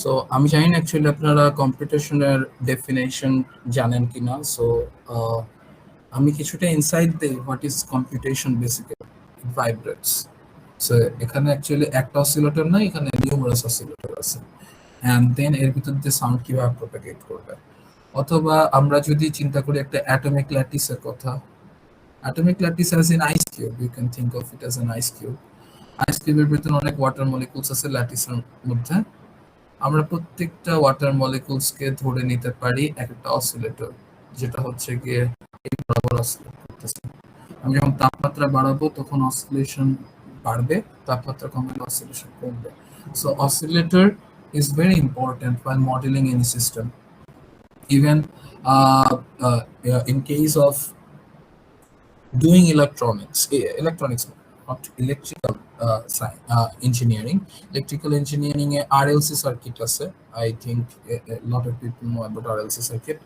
So আমি জানি না অ্যাকচুয়ালি আপনারা কম্পিটিশনের ডেফিনেশন জানেন কিনা। সো আমি কিছুটা ইনসাইট দেই what is computation basically. It vibrates. So এখানে অ্যাকচুয়ালি একটা অসিলেটর না, এখানে নিউমারাস অসিলেটর আছে। অ্যান্ড দেন এর ভিতর দিয়ে সাউন্ড কিভাবে প্রপাগেট করবে। অথবা আমরা যদি চিন্তা করি একটা অ্যাটমিক ল্যাটিসের কথা, atomic lattice as in ice cube, you can think of it as an ice cube. Ice কিউবের ভিতরে অনেক ওয়াটার মলিকুলস আছে ল্যাটিসের মধ্যে। আমরা প্রত্যেকটা ওয়াটার মলিকুলসকে ধরে নিতে পারি একটা অসিলেটর, যেটা হচ্ছে গিয়ে এই বরাবর অসিলেট করতেছে। আমি যখন তাপমাত্রা বাড়াবো তখন অসিলেশন বাড়বে, তাপমাত্রা কমালে অসিলেশন কমবে। So oscillator is very important while modeling any system. Even in case of doing electronics, not electrical engineering. Electrical engineering A RLC circuit আছে. I think a lot of people know about RLC circuit.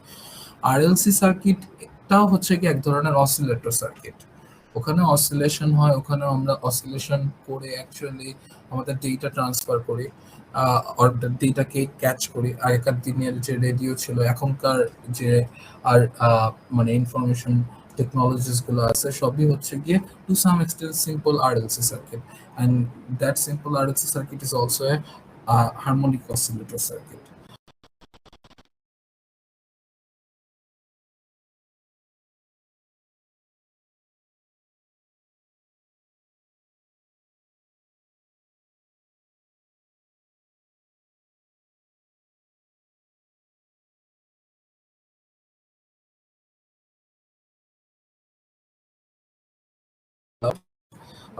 RLC circuit টাও হচ্ছে কি এক ধরনের oscillator circuit. ওখানে oscillation হয়, ওখানে আমরা অসিলেশন করে অ্যাকচুয়ালি আমাদের ডেটা ট্রান্সফার করি, অর্থাৎ ডেটাকে ক্যাচ করি। আগেকার দিনের যে রেডিও ছিল, এখনকার যে আর মানে ইনফরমেশন টেকনোলজিস গুলো আছে, সবই হচ্ছে গিয়ে to some extent simple RLC circuit. And that simple RLC circuit is also a harmonic oscillator circuit.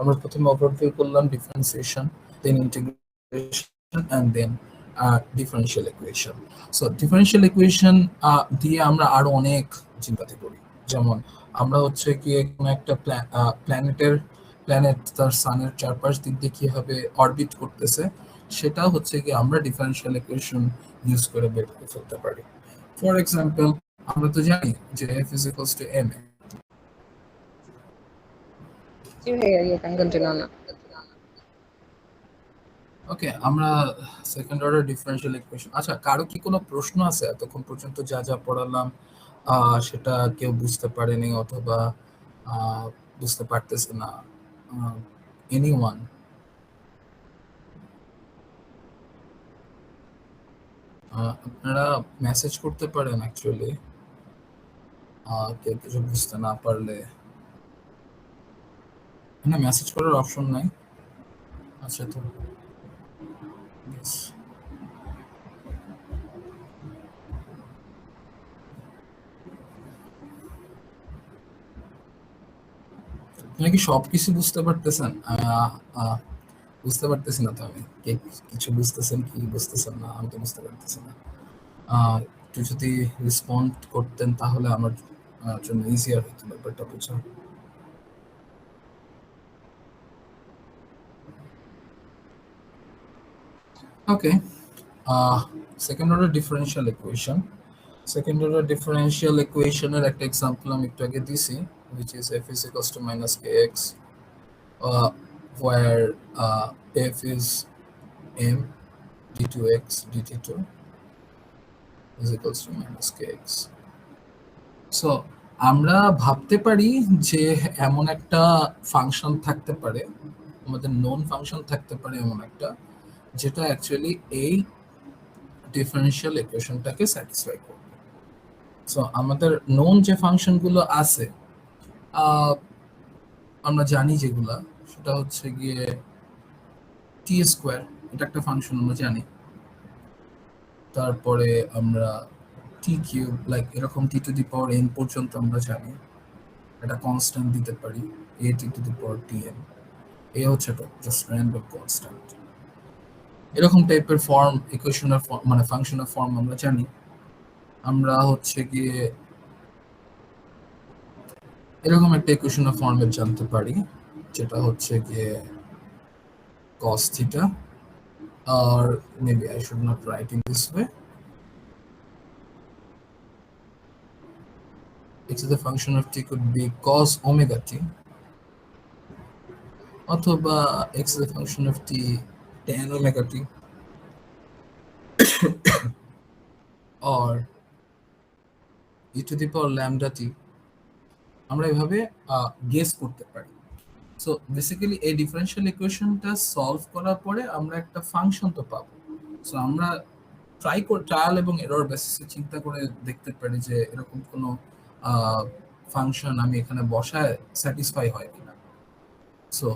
আমরা প্রথমে ওভারভিউ করলাম differentiation, then integration and then differential equation. So differential equation দিয়ে আমরা আরো অনেক চিন্তাতে করি। যেমন আমরা হচ্ছে গিয়ে কোনো একটা প্ল্যানেট তার সানের চারপাশ দিক দিয়ে কিভাবে অরবিট করতেছে, সেটা হচ্ছে গিয়ে আমরা ডিফারেনশিয়াল ইকুয়েশন ইউজ করে বের করে ফেলতে পারি। ফর এক্সাম্পল, আমরা তো জানি যে F is equals to ma। জি ভাইয়া, you can continue now. ওকে, আমরা সেকেন্ড অর্ডার ডিফারেনশিয়াল ইকুয়েশন। আচ্ছা, কারো কি কোনো প্রশ্ন আছে? এতক্ষণ পর্যন্ত যা যা পড়ালাম সেটা কেউ বুঝতে পারেনি অথবা বুঝতে পারতেছে না? এনিওয়ান? আপনারা মেসেজ করতে পারেন অ্যাকচুয়ালি, কেউ কিছু বুঝতে না পারলে। না, মেসেজ করার অপশন নাই। আচ্ছা, তো yes. আপনি কি সবকিছু বুঝতে পারতেছেন? বুঝতে পারতেছি না তো আমি। কে কিছু বুঝতেছেন কি বুঝতেছেন না, আমি তো বুঝতে পারতেছি না। একটু যদি রেসপন্ড করতেন তাহলে আমার জন্য ইজিয়ার হতো ব্যাপারটা বোঝা। Okay, second order differential equation. Second order differential ইকুয়েশনের একটা এক্সাম্পল আমি একটু আগে দিছি, which is f is equals to minus kx, where f is m d2x dt2 is equals to minus kx. So আমরা ভাবতে পারি যে এমন একটা ফাংশন থাকতে পারে, আমাদের নোন ফাংশন থাকতে পারে এমন একটা, যেটা অ্যাকচুয়ালি এই ডিফারেনশিয়াল ইকুয়েশনটাকে স্যাটিসফাই করবে। সো আমাদের নোন যে ফাংশনগুলো আছে, আমরা জানি যেগুলা, সেটা হচ্ছে গিয়ে টি স্কোয়ার, এটা একটা ফাংশন আমরা জানি। তারপরে আমরা টি কিউব, লাইক এরকম টি টু দি পাওয়ার এন পর্যন্ত আমরা জানি। একটা কনস্ট্যান্ট দিতে পারি a t to the power tn, এ হচ্ছে জাস্ট র্যান্ডম কনস্ট্যান্ট। এরকম টাইপের ফর্ম, ইকুয়েশনের ফর্ম মানে ফাংশনের ফর্ম আমরা জানি। আমরা হচ্ছে গিয়ে এরকম একটা ইকুয়েশনের ফর্মেট জানতে পারি, যেটা হচ্ছে গিয়ে cos theta, or maybe I should not write in this way. X is the function of t could be cos omega t, অথবা x is the function of t tan omega t, or e to the power lambda t, আমরা এভাবে guess করতে পারি। So basically এই differential ইকুয়েশনটা solve করার পরে আমরা একটা ফাংশন তো পাবো। সো আমরা ট্রায়াল এবং এরর বেসিসে চিন্তা করে দেখতে পারি যে এরকম কোনো ফাংশন আমি এখানে বসায় স্যাটিসফাই হয় কিনা। সো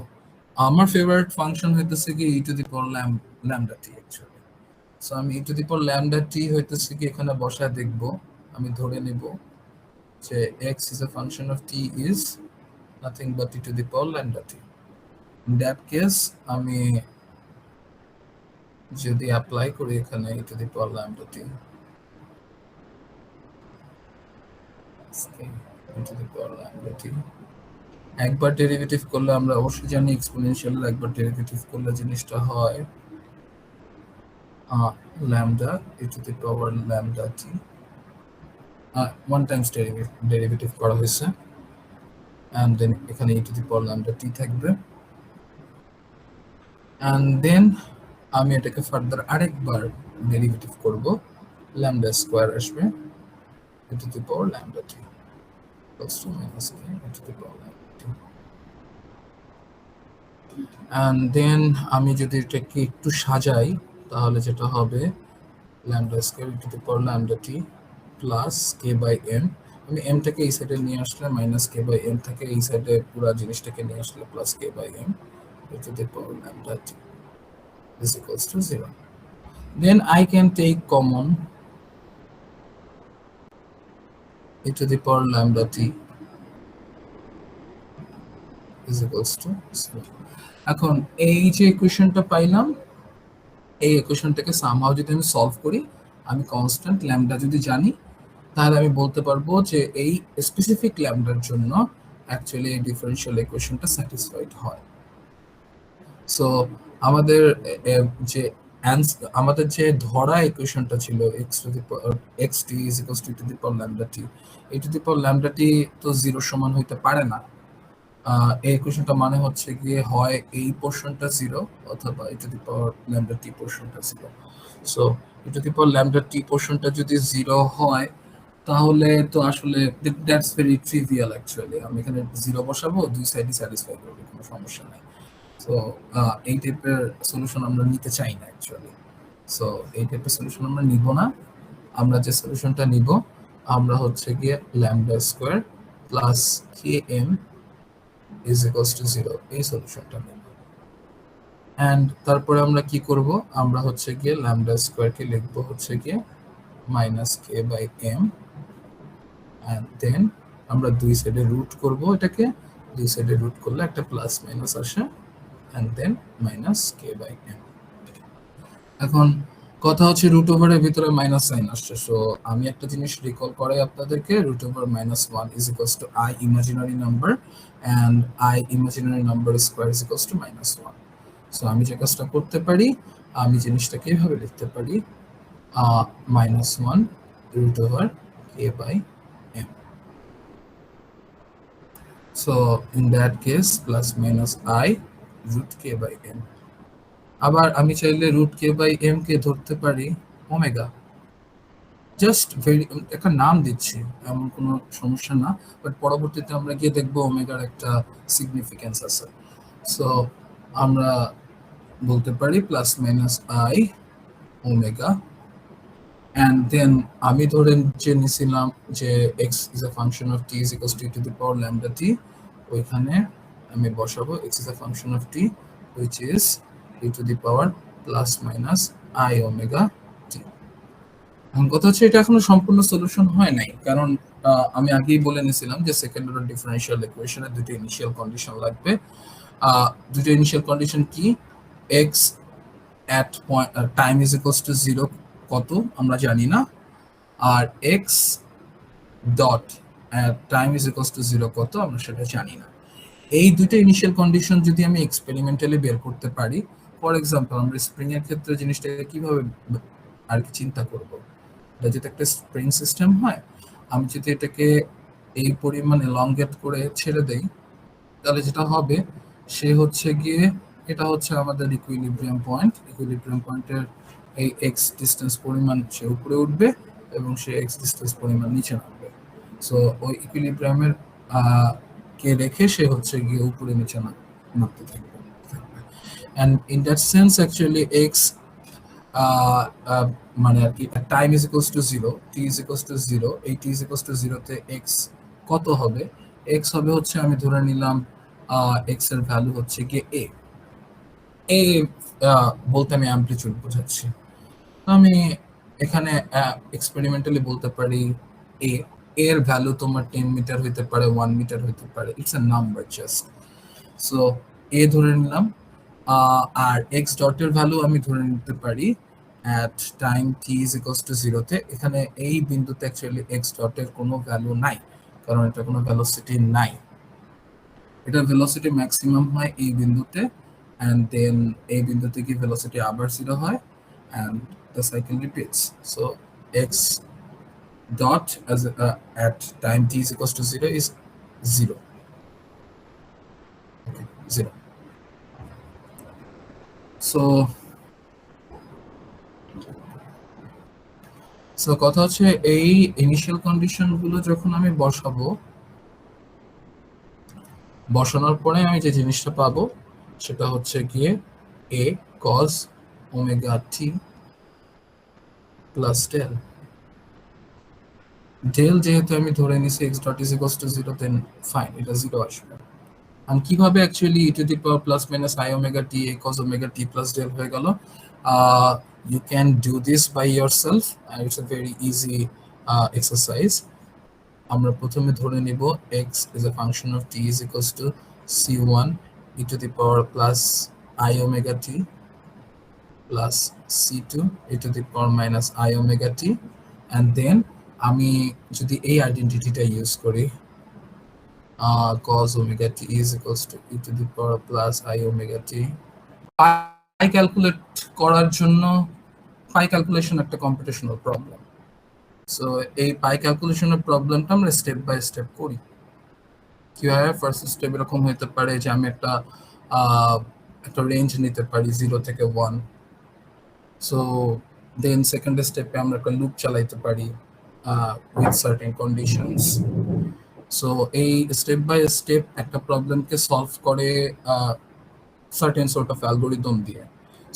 আমার ফেভারিট ফাংশন হইতেছে কি e to the power lambda t actually. So আমি e to the power lambda টি হইতেছে কি এখানে বসায় দেখব। আমি ধরে নেব যে x is a function of t is nothing but e to the power lambda t. In that case আমি যদি অ্যাপ্লাই করি এখানে e to the power lambda t, e to the power lambda t, একবার derivative করলে আমরা অবশ্যই জানি exponential একবার ডেরিভেটিভ করলে জিনিসটা হয় lambda e to the power lambda t, one times derivative করা হয়েছে, and then এখানে e to the power lambda t থাকবে, and then আমি এটাকে ফার্দার আরেকবার ডেরিভেটিভ করব, lambda স্কয়ার আসবে e to the power lambda t plus 2 minus k e to the power lambda t, and then আমি যদি এটাকে একটু সাজাই তাহলে যেটা হবে lambda square e to the power lambda t plus k by m, আমি m টাকে এই সাইডে নিয়ে আসলে মাইনাস k by m থেকে এই সাইডে পুরো জিনিসটাকে নিয়ে আসলে plus k by m e to the power lambda t is equals to 0. Then I can take common e to the power lambda t is equals to 0. এখন এই যে ইকুয়েশনটা পাইলাম, এই ইকুয়েশনটাকে সামহাউ যদি আমি সলভ করি, আমি কনস্ট্যান্ট ল্যামডা যদি জানি তাহলে আমি বলতে পারবো যে এই স্পেসিফিক ল্যামডার জন্য অ্যাকচুয়ালি এই ডিফারেনশিয়াল ইকুয়েশনটা স্যাটিসফাইড হয়। সো আমাদের যে ধরা ইকুয়েশনটা ছিল xt is equals to e to the power lambda t, e to the power lambda t তো 0 সমান হইতে পারে না। এই ইকুয়েশনটা মানে হচ্ছে গিয়ে হয় এই পোরশনটা 0 অথবা e to the power lambda t পোরশনটা 0। So e to the power lambda t পোরশনটা যদি 0 হয় তাহলে তো আসলে দ্যাটস ভেরি ট্রিভিয়াল অ্যাকচুয়ালি, আমি এখানে 0 বসাবো, দুই সাইডই স্যাটিসফাই করবে, কোনো সমস্যা নাই। সো এই টাইপের সলিউশন আমরা নিতে চাই না অ্যাকচুয়ালি। সো এই টাইপের সলিউশন আমরা নিব না। আমরা যে সলিউশনটা নিব আমরা হচ্ছে গিয়ে lambda square plus km is equals to 0 এই সলিউশনটা নেব। এন্ড তারপরে আমরা কি করব, আমরা হচ্ছে গিয়ে ল্যামডা স্কয়ার কে লিখব হচ্ছে গিয়ে minus k by m, and then আমরা দুই সাইডে রুট করব, এটাকে দুই সাইডে রুট করলে একটা প্লাস মাইনাস আসে, and then minus k by m. এখন কথা হচ্ছে রুট ওভারের ভিতরে মাইনাস সাইন আসছে। সো আমি একটা জিনিস রিকল করাই আপনাদেরকে, root over -1 is equals to I imaginary number and I imaginary number square is equals to -1. So আমি যে কাজটা করতে পারি, আমি জিনিসটাকে এইভাবে লিখতে পারি -1 root over k by m. So in that case plus minus I root k by m. আবার আমি চাইলে root k by m কে ধরতে পারি ওমেগা, জাস্ট একটা নাম দিচ্ছি, এমন কোনো সমস্যা না, বাট পরবর্তীতে আমরা গিয়ে দেখবো ওমেগার একটা সিগনিফিকেন্স আছে। সো আমরা বলতে পারি plus minus I omega, and then আমি ধরে যে নিছিলাম যে x is a function of t is equals to e to the power lambda t, ওইখানে আমি বসাবো x is a function of t which is e to the power plus minus I omega t. এখন কথা হচ্ছে এটা এখনো সম্পূর্ণ solution হয় নাই, কারণ আমি আগেই বলে নিয়েছিলাম যে সেকেন্ড অর্ডার ডিফারেনশিয়াল ইকুয়েশনে দুটো ইনিশিয়াল কন্ডিশন লাগবে। দুটো ইনিশিয়াল কন্ডিশন কি, x at point time is equals to 0 কত আমরা জানি না, আর x dot time is equals two 0 কত আমরা সেটা জানি না। এই দুটো ইনিশিয়াল কন্ডিশন যদি আমি এক্সপেরিমেন্টালি বের করতে পারি, ফর এক্সাম্পল আমরা স্প্রিং এর ক্ষেত্রে জিনিসটাকে কিভাবে আর কি চিন্তা করব, এটা যদি একটা স্প্রিং সিস্টেম হয়, আমি যদি এটাকে এই পরিমাণ এলংগেট করে ছেড়ে দেই তাহলে যেটা হবে সে হচ্ছে গিয়ে এটা হচ্ছে আমাদের ইকুইলিব্রিয়াম পয়েন্ট। ইকুইলিব্রিয়াম পয়েন্টের এই এক্স ডিস্টেন্স পরিমাণ সে উপরে উঠবে এবং সে এক্স ডিস্টেন্স পরিমাণ নিচে নামবে। সো ওই ইকুইলিব্রিয়ামের কে রেখে সে হচ্ছে গিয়ে উপরে নিচে নামতে থাকবে। And in that sense, actually, x মানে আর কি time is equals two 0, t is equals two 0, এই t ইজ ইকুয়ালস টু 0 তে x কত হবে? x হবে হচ্ছে আমি ধরে নিলাম x এর ভ্যালু হচ্ছে কি a বলতে আমি অ্যামপ্লিটিউড বোঝাচ্ছি। আমি এখানে এক্সপেরিমেন্টালি বলতে পারি a এর ভ্যালু তোমার 10 মিটার হইতে পারে, 1 মিটার হইতে পারে, it's a number just. So a ধরে নিলাম, আর x ডটের ভ্যালু আমি ধরে নিতে পারি at time t is equals to 0 তে। এখানে এই বিন্দুতে অ্যাকচুয়ালি x ডটের কোনো ভ্যালু নাই, কারণ এটা কোনো ভেলোসিটি নাই। এটা ভেলোসিটি ম্যাক্সিমাম হয় এই বিন্দুতে, and then এই বিন্দুতে কি ভেলোসিটি আবার 0 হয়, and the cycle repeats. So x dot as at time t is equals to 0 is 0. Okay, 0. So কথা হচ্ছে এই ইনিশিয়াল কন্ডিশন গুলো যখন আমি বসানোর পরে আমি যে জিনিসটা পাবো সেটা হচ্ছে গিয়ে a cos omega t plus del যেহেতু আমি ধরে নিছি x dot is equals to 0, then fine, এটা 0 আসবে। আর কিভাবে actually e to the power plus minus I omega t a cos omega t plus del হয়ে গেল? You can do this by yourself, and it's a very easy exercise. আমরা প্রথমে ধরে নিব x is a function of t is equals to c1 e to the power plus I omega t plus c2 e to the power minus I omega t, and then আমি যদি এই আইডেন্টিটিটা use করি, cos omega t is equals to e to the power plus I omega t, pi calculate করার জন্য পাই calculation একটা computational problem. So এই পাই ক্যালকুলেশনের প্রবলেমটা আমরা স্টেপ বাই স্টেপ করি। কিভাবে? ফার্স্ট স্টেপ এরকম হতে পারে যে আমি একটা রেঞ্জ নিতে পারি 0 থেকে 1। সো দেন সেকেন্ড স্টেপে আমরা একটা লুপ চালাইতে পারি উইথ সার্টেন কন্ডিশনস। সো এই স্টেপ বাই স্টেপ একটা প্রবলেমকে সলভ করে certain sort of algorithm দিয়ে।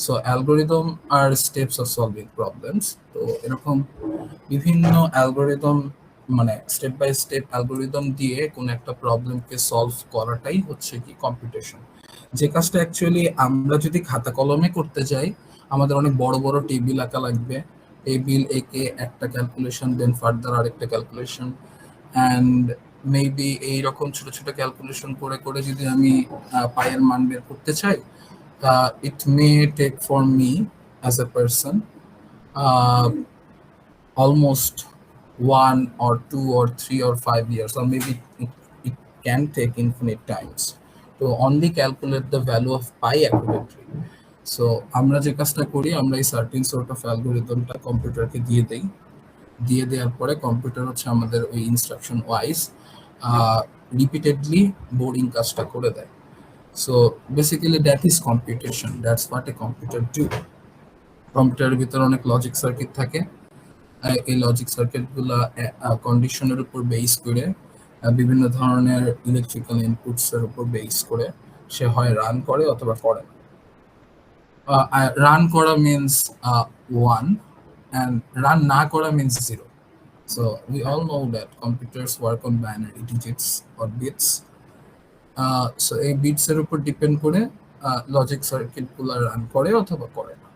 So algorithm are steps of solving problems. তো এরকম বিভিন্ন অ্যালগরিদম মানে স্টেপ বাই স্টেপ অ্যালগরিদম দিয়ে কোন একটা প্রবলেমকে সলভ করাটাই হচ্ছে কি কম্পিউটেশন। যে কাজটা অ্যাকচুয়ালি আমরা যদি খাতা কলমে করতে যাই আমাদের অনেক বড় বড় টেবিল আঁকা লাগবে, টেবিল এঁকে একটা ক্যালকুলেশন, দেন ফার্দার আরেকটা ক্যালকুলেশন, অ্যান্ড মেবি এইরকম ছোট ছোট ক্যালকুলেশন করে করে যদি আমি পায়ের মান বের করতে চাই, it may take for me as a person almost 1 or 2 or 3 or 5 years, or maybe it can take infinite times to only calculate the value of pi accurately. So আমরা যে কাজটা করি, আমরা এই সার্টেন সর্ট অফ অ্যালগরিদমটা কম্পিউটারকে দিয়ে দেওয়ার পরে কম্পিউটার হচ্ছে আমাদের ওই ইনস্ট্রাকশন ওয়াইজ রিপিটেডলি বোরিং কাজটা করে দেয়। So basically that is computation, that's what a computer do. কম্পিউটারের ভিতরে অনেক লজিক সার্কিট থাকে, এই লজিক সার্কিটগুলো কন্ডিশনের উপর বেস করে বিভিন্ন ধরনের ইলেকট্রিক্যাল ইনপুটসের উপর বেস করে সে হয় রান করে অথবা করে না। রান করা means 1 and run na kora means 0. So we all know that computers work on binary digits or bits. So এই বিটস এর উপর ডিপেন্ড করে লজিক সার্কিট গুলো রান করে অথবা করে না।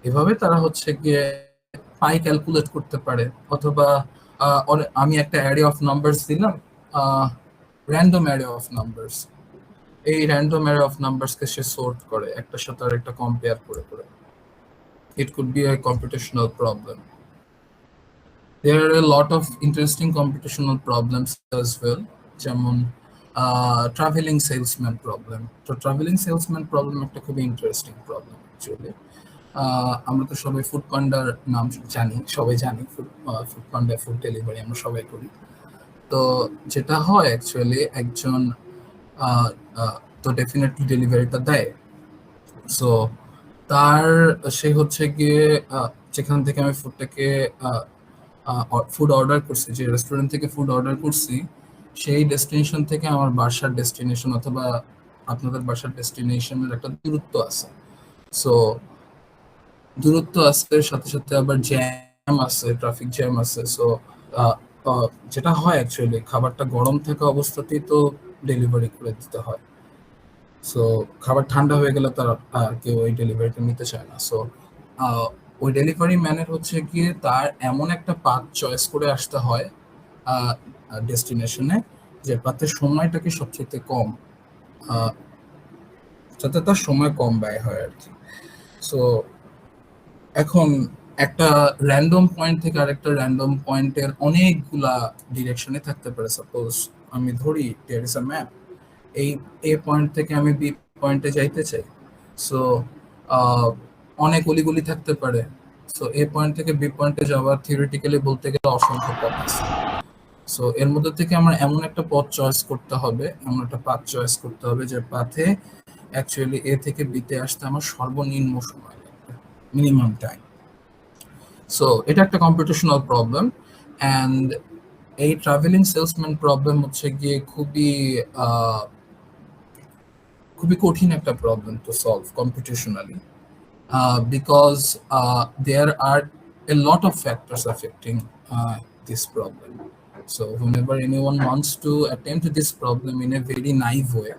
এভাবে তারা হচ্ছে গিয়ে পাই ক্যালকুলেট করতে পারে, অথবা আমি একটা অ্যারে অফ নাম্বারস দিলাম, র্যান্ডম অ্যারে অফ নাম্বারস, এই র্যান্ডম অ্যারে অফ নাম্বারসকে সে সর্ট করে একটার সাথে আরেকটা কম্পেয়ার করে করে। It could be a computational problem. There are a lot of interesting computational problems as well, যেমন traveling salesman problem. তো traveling salesman problem একটা খুবই ইন্টারেস্টিং প্রবলেম অ্যাকচুয়ালি। আমরা তো সবাই ফুড পান্ডার নাম জানি, সবাই জানি ফুড পান্ডা ফুড ডেলিভারি আমরা সবাই করি। তো যেটা হয় অ্যাকচুয়ালি একজন তো ডেফিনেটলি ডেলিভারিটা দেয়। সো তার সে হচ্ছে গিয়ে যেখান থেকে আমি ফুডটাকে ফুড অর্ডার করছি, যে রেস্টুরেন্ট থেকে ফুড অর্ডার করছি, সেই ডেস্টিনেশন থেকে আমার বাসার ডেস্টিনেশন অথবা আপনাদের বাসার ডেস্টিনেশনের একটা দূরত্ব আছে। সো দূরত্ব আছে, সাথে সাথে আবার জ্যাম আছে, ট্রাফিক জ্যাম আছে। সো যেটা হয় অ্যাকচুয়ালি, খাবারটা গরম থাকা অবস্থাতেই তো ডেলিভারি করে দিতে হয়। সো খাবার ঠান্ডা হয়ে গেলে তারা কেউ ওই ডেলিভারিটা নিতে চায় না। সো ওই ডেলিভারি ম্যানের হচ্ছে গিয়ে তার এমন একটা পাথ চয়েস করে আসতে হয় ডেস্টিনেশনে, যে পাথের সময়টাকে সবচেয়ে কম, আহ, যাতে তার সময় কম ব্যয় হয় আর কি। সো এখন একটা র্যান্ডম পয়েন্ট থেকে আরেকটা র্যান্ডম পয়েন্টের অনেকগুলা ডিরেকশনে থাকতে পারে। সাপোজ আমি ধরি দেয়ার ইজ আ ম্যাপ, এই এ পয়েন্ট থেকে আমি বি পয়েন্টে যাইতে চাই। সো অনেক অলিগলি থাকতে পারে। সো এ পয়েন্ট থেকে বি পয়েন্টে যাওয়ার থিওরিটিক্যালি বলতে গেলে অসংখ্য পথ আছে। সো এর মধ্যে থেকে আমার এমন একটা পথ চয়েস করতে হবে, এমন একটা পাথ চয়েস করতে হবে যে পাথে অ্যাকচুয়ালি এ থেকে বিতে আসতে আমার সর্বনিম্ন সময় লাগবে, মিনিমাম টাইম। সো এটা একটা কম্পিটিশনাল প্রবলেম। অ্যান্ড এই ট্রাভেলিং সেলসম্যান প্রবলেম হচ্ছে গিয়ে খুবই কঠিন একটা problem to solve computationally, because there are a lot of factors affecting this problem. So whenever anyone wants to attempt this problem in a very naive way,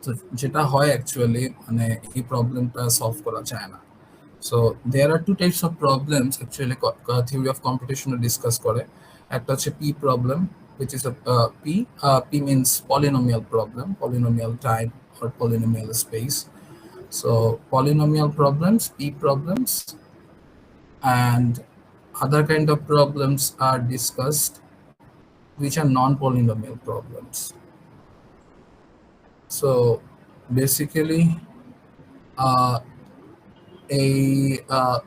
তো যেটা হয় actually মানে এই প্রবলেমটা সলভ করা যায় না। So there are two types of problems actually theory of কম্পিটিশনে ডিসকাস করে। একটা হচ্ছে P problem, which is a P means polynomial problem, polynomial time or polynomial space. So polynomial problems, P problems, and other kind of problems are discussed which are non-polynomial problems. So basically এই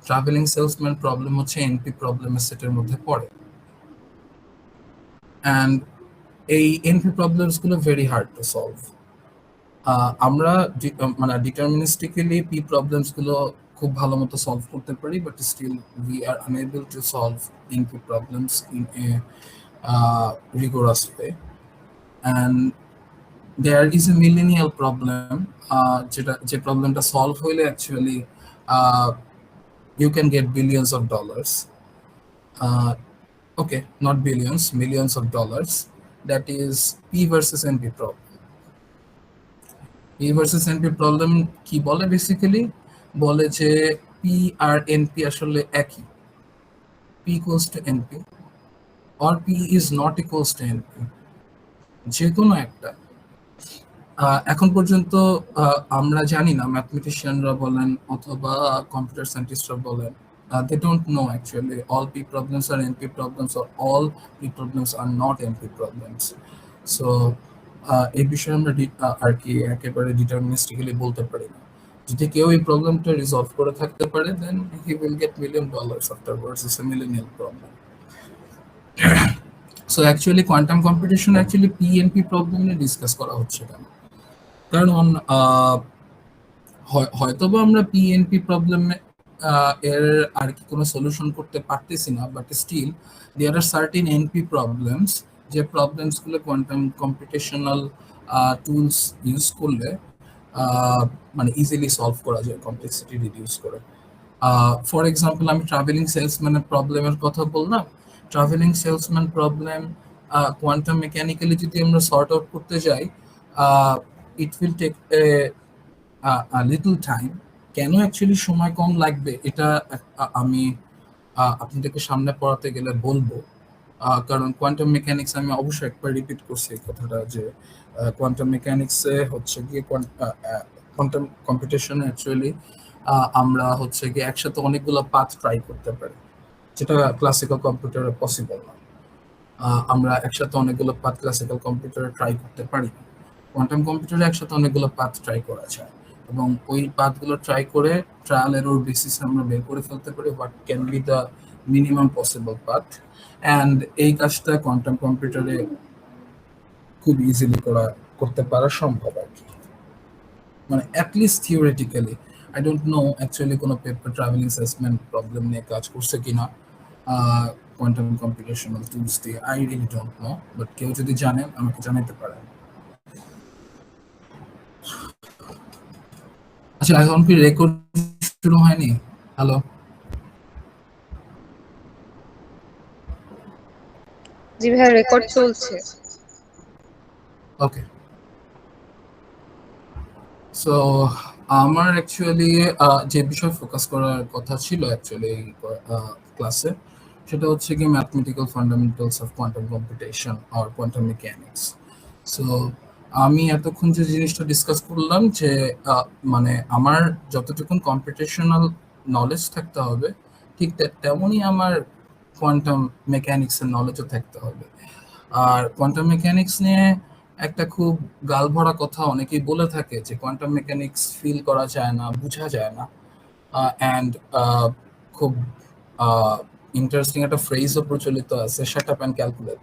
travelling salesman problem হচ্ছে NP প্রবলেমের সেটের মধ্যে পড়ে। And এই NP problems গুলো very hard to solve. আমরা মানে ডিটারমিনিস্টিক্যালি পি প্রবলেমস গুলো খুব ভালো মতো সলভ করতে পারি, but still we are unable to solve NP problems in a rigorous way. And there is a millennial problem, যে প্রবলেমটা সলভ হইলে actually you can get billions of dollars. Okay, not billions, millions of dollars. That is P versus NP problem. P versus NP problem কি বলে basically, বলে যে P আর NP আসলে একই, P equals to NP or P is not equals to NP, যে কোনো একটা। এখন পর্যন্ত আমরা জানি না, ম্যাথমেটিশিয়ানরা বলেন অথবা কম্পিউটার সায়েন্টিস্টরা বলেন, they don't know actually all P problems are NP problems or all P problems are not NP problems. So এই বিষয়ে আমরা আর কি একেবারে ডিটারমিনিস্টিক্যালি বলতে পারি না। যদি কেউ এই প্রবলেমটা রিজলভ করে থাকতে পারে, then he will get $1 million afterwards. It's a millennial problem. So actually quantum computation actually PNP problem নিয়ে ডিসকাস করা হচ্ছে কেন? কারণ হয়তোবা আমরা পিএনপি প্রবলেম এর আর কি কোনো সলিউশন করতে পারতেছি না, but still there are certain NP problems, যে প্রবলেমস গুলো কোয়ান্টাম কম্পিউটেশনাল টুলস ইউজ করলে মানে ইজিলি সলভ করা যায়, কমপ্লেক্সিটি রিডিউস করে। ফর এক্সাম্পল আমি ট্রাভেলিং সেলসম্যানের প্রবলেমের কথা বললাম। Traveling salesman problem quantum mechanically যদি আমরা সর্ট আউট করতে যাই, it will take a little time. কেন অ্যাকচুয়ালি সময় কম লাগবে এটা আমি আপনাদেরকে সামনে পড়াতে গেলে বলবো। কারণ কোয়ান্টাম মেকানিক্স আমি অবশ্যই একবার রিপিট করছি এই কথাটা, যে কোয়ান্টাম মেকানিক্সে হচ্ছে গিয়ে কোয়ান্টাম কম্পিউটেশন অ্যাকচুয়ালি আমরা হচ্ছে গিয়ে একসাথে অনেকগুলো পাথ ট্রাই করতে পারি, যেটা ক্লাসিক্যাল কম্পিউটারে পসিবল না। আমরা একসাথে অনেকগুলো পাথ ক্লাসিক্যাল কম্পিউটারে ট্রাই করতে পারি। কোয়ান্টাম কম্পিউটারে একসাথে অনেকগুলো পাথ ট্রাই করা যায়, এবং ওই পাথগুলো ট্রাই করে ট্রায়াল এরর বেসিসে আমরা বের করে ফেলতে পারি what can be the minimum possible path. And এই কাজটা কোয়ান্টাম কম্পিউটারে খুব ইজিলি করতে পারা সম্ভব আর কি, মানে at least theoretically. I don't know actually কোনো পেপার ট্রাভেল অ্যাসেসমেন্ট প্রবলেম নিয়ে কাজ করছে কিনা কোয়ান্টাম কম্পিউটেশনাল টুলস দিয়ে। I really don't know, but কেউ যদি জানেন আমাকে জানাতে পারেন। আচ্ছা, এখন কি রেকর্ড শুরু হয়নি? হ্যালো? জি ভাইয়া, রেকর্ড চলছে। ওকে। সো আমার অ্যাকচুয়ালি যে বিষয় ফোকাস করার কথা ছিল অ্যাকচুয়ালি ক্লাসে, সেটা হচ্ছে কি mathematical fundamentals of quantum computation or quantum mechanics. So আমি এতক্ষণ যে জিনিসটা ডিসকাস করলাম যে মানে আমার যতটুকুন কম্পিউটেশনাল নলেজ থাকতে হবে, ঠিক তেমনই আমার কোয়ান্টাম মেকানিক্সের নলেজও থাকতে হবে। আর কোয়ান্টাম মেকানিক্স নিয়ে একটা খুব গালভরা কথা অনেকেই বলে থাকে যে কোয়ান্টাম মেকানিক্স ফিল করা যায় না, বোঝা যায় না। অ্যান্ড খুব ইন্টারেস্টিং একটা ফ্রেজও প্রচলিত আছে, shut up and calculate.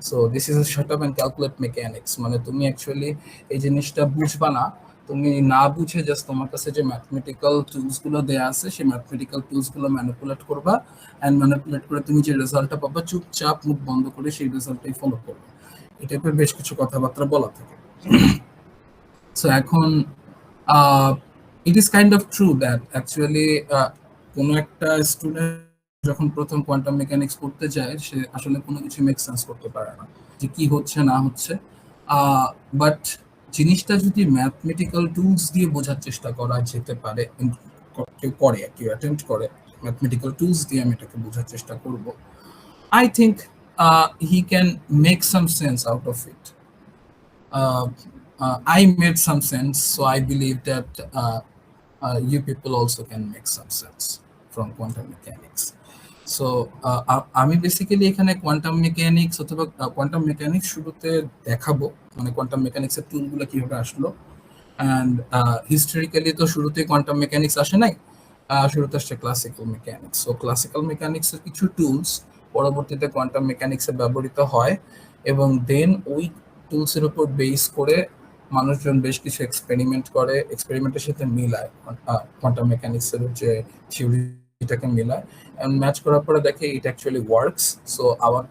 So this is a shut up and calculate mechanics, মানে তুমি অ্যাকচুয়ালি এই জিনিসটা বুঝবা না, তুমি না বুঝে জাস্ট তোমার কাছে যে ম্যাথমেটিক্যাল টুলস গুলো দেয়া আছে সেই ম্যাথমেটিক্যাল টুলস গুলো ম্যানিপুলেট করবা, অ্যান্ড ম্যানিপুলেট করে তুমি যে রেজাল্টটা পাবা চুপচাপ মুখ বন্ধ করে সেই রেজাল্টটাই ফলো করবে। এই টাইপের বেশ কিছু কথাবার্তা বলা থাকে। সো এখন it is kind of true that actually কোনো একটা স্টুডেন্ট যখন প্রথম কোয়ান্টাম মেকানিক্স পড়তে যায় সে আসলে কোনো কিছু মেক সেন্স করতে পারে না যে কি হচ্ছে না হচ্ছে। বাট জিনিসটা যদি ম্যাথমেটিক্যাল টুলস দিয়ে বোঝার চেষ্টা করা যেতে পারে, কেউ করে, কেউ অ্যাটেম্প্ট করে ম্যাথমেটিক্যাল টুলস দিয়ে আমি এটাকে বোঝার চেষ্টা করব, I think he can make some sense out of it. I made some sense, so I believe that you people also can make some sense from quantum mechanics. So আমি basically এখানে quantum mechanics অথবা quantum mechanics শুরুতে দেখাবো, মানে quantum মেকানিক্সের টুলগুলো কিভাবে আসলো। And historically তো শুরুতে কোয়ান্টাম মেকানিক্স আসে নাই, শুরুতে আসছে ক্লাসিক্যাল মেকানিক্স। সো ক্লাসিক্যাল মেকানিক্সের কিছু টুলস পরবর্তীতে কোয়ান্টাম মেকানিক্সে ব্যবহৃত হয়, এবং দেন ওই টুলসের উপর বেস করে মানুষজন বেশ কিছু এক্সপেরিমেন্ট করে, এক্সপেরিমেন্টের সাথে মিলায় কোয়ান্টাম মেকানিক্সের যে থিওরিটাকে মিলায়, এন্ড ম্যাচ করার পরে দেখে ইট অ্যাকচুয়ালি ওয়ার্কস। সো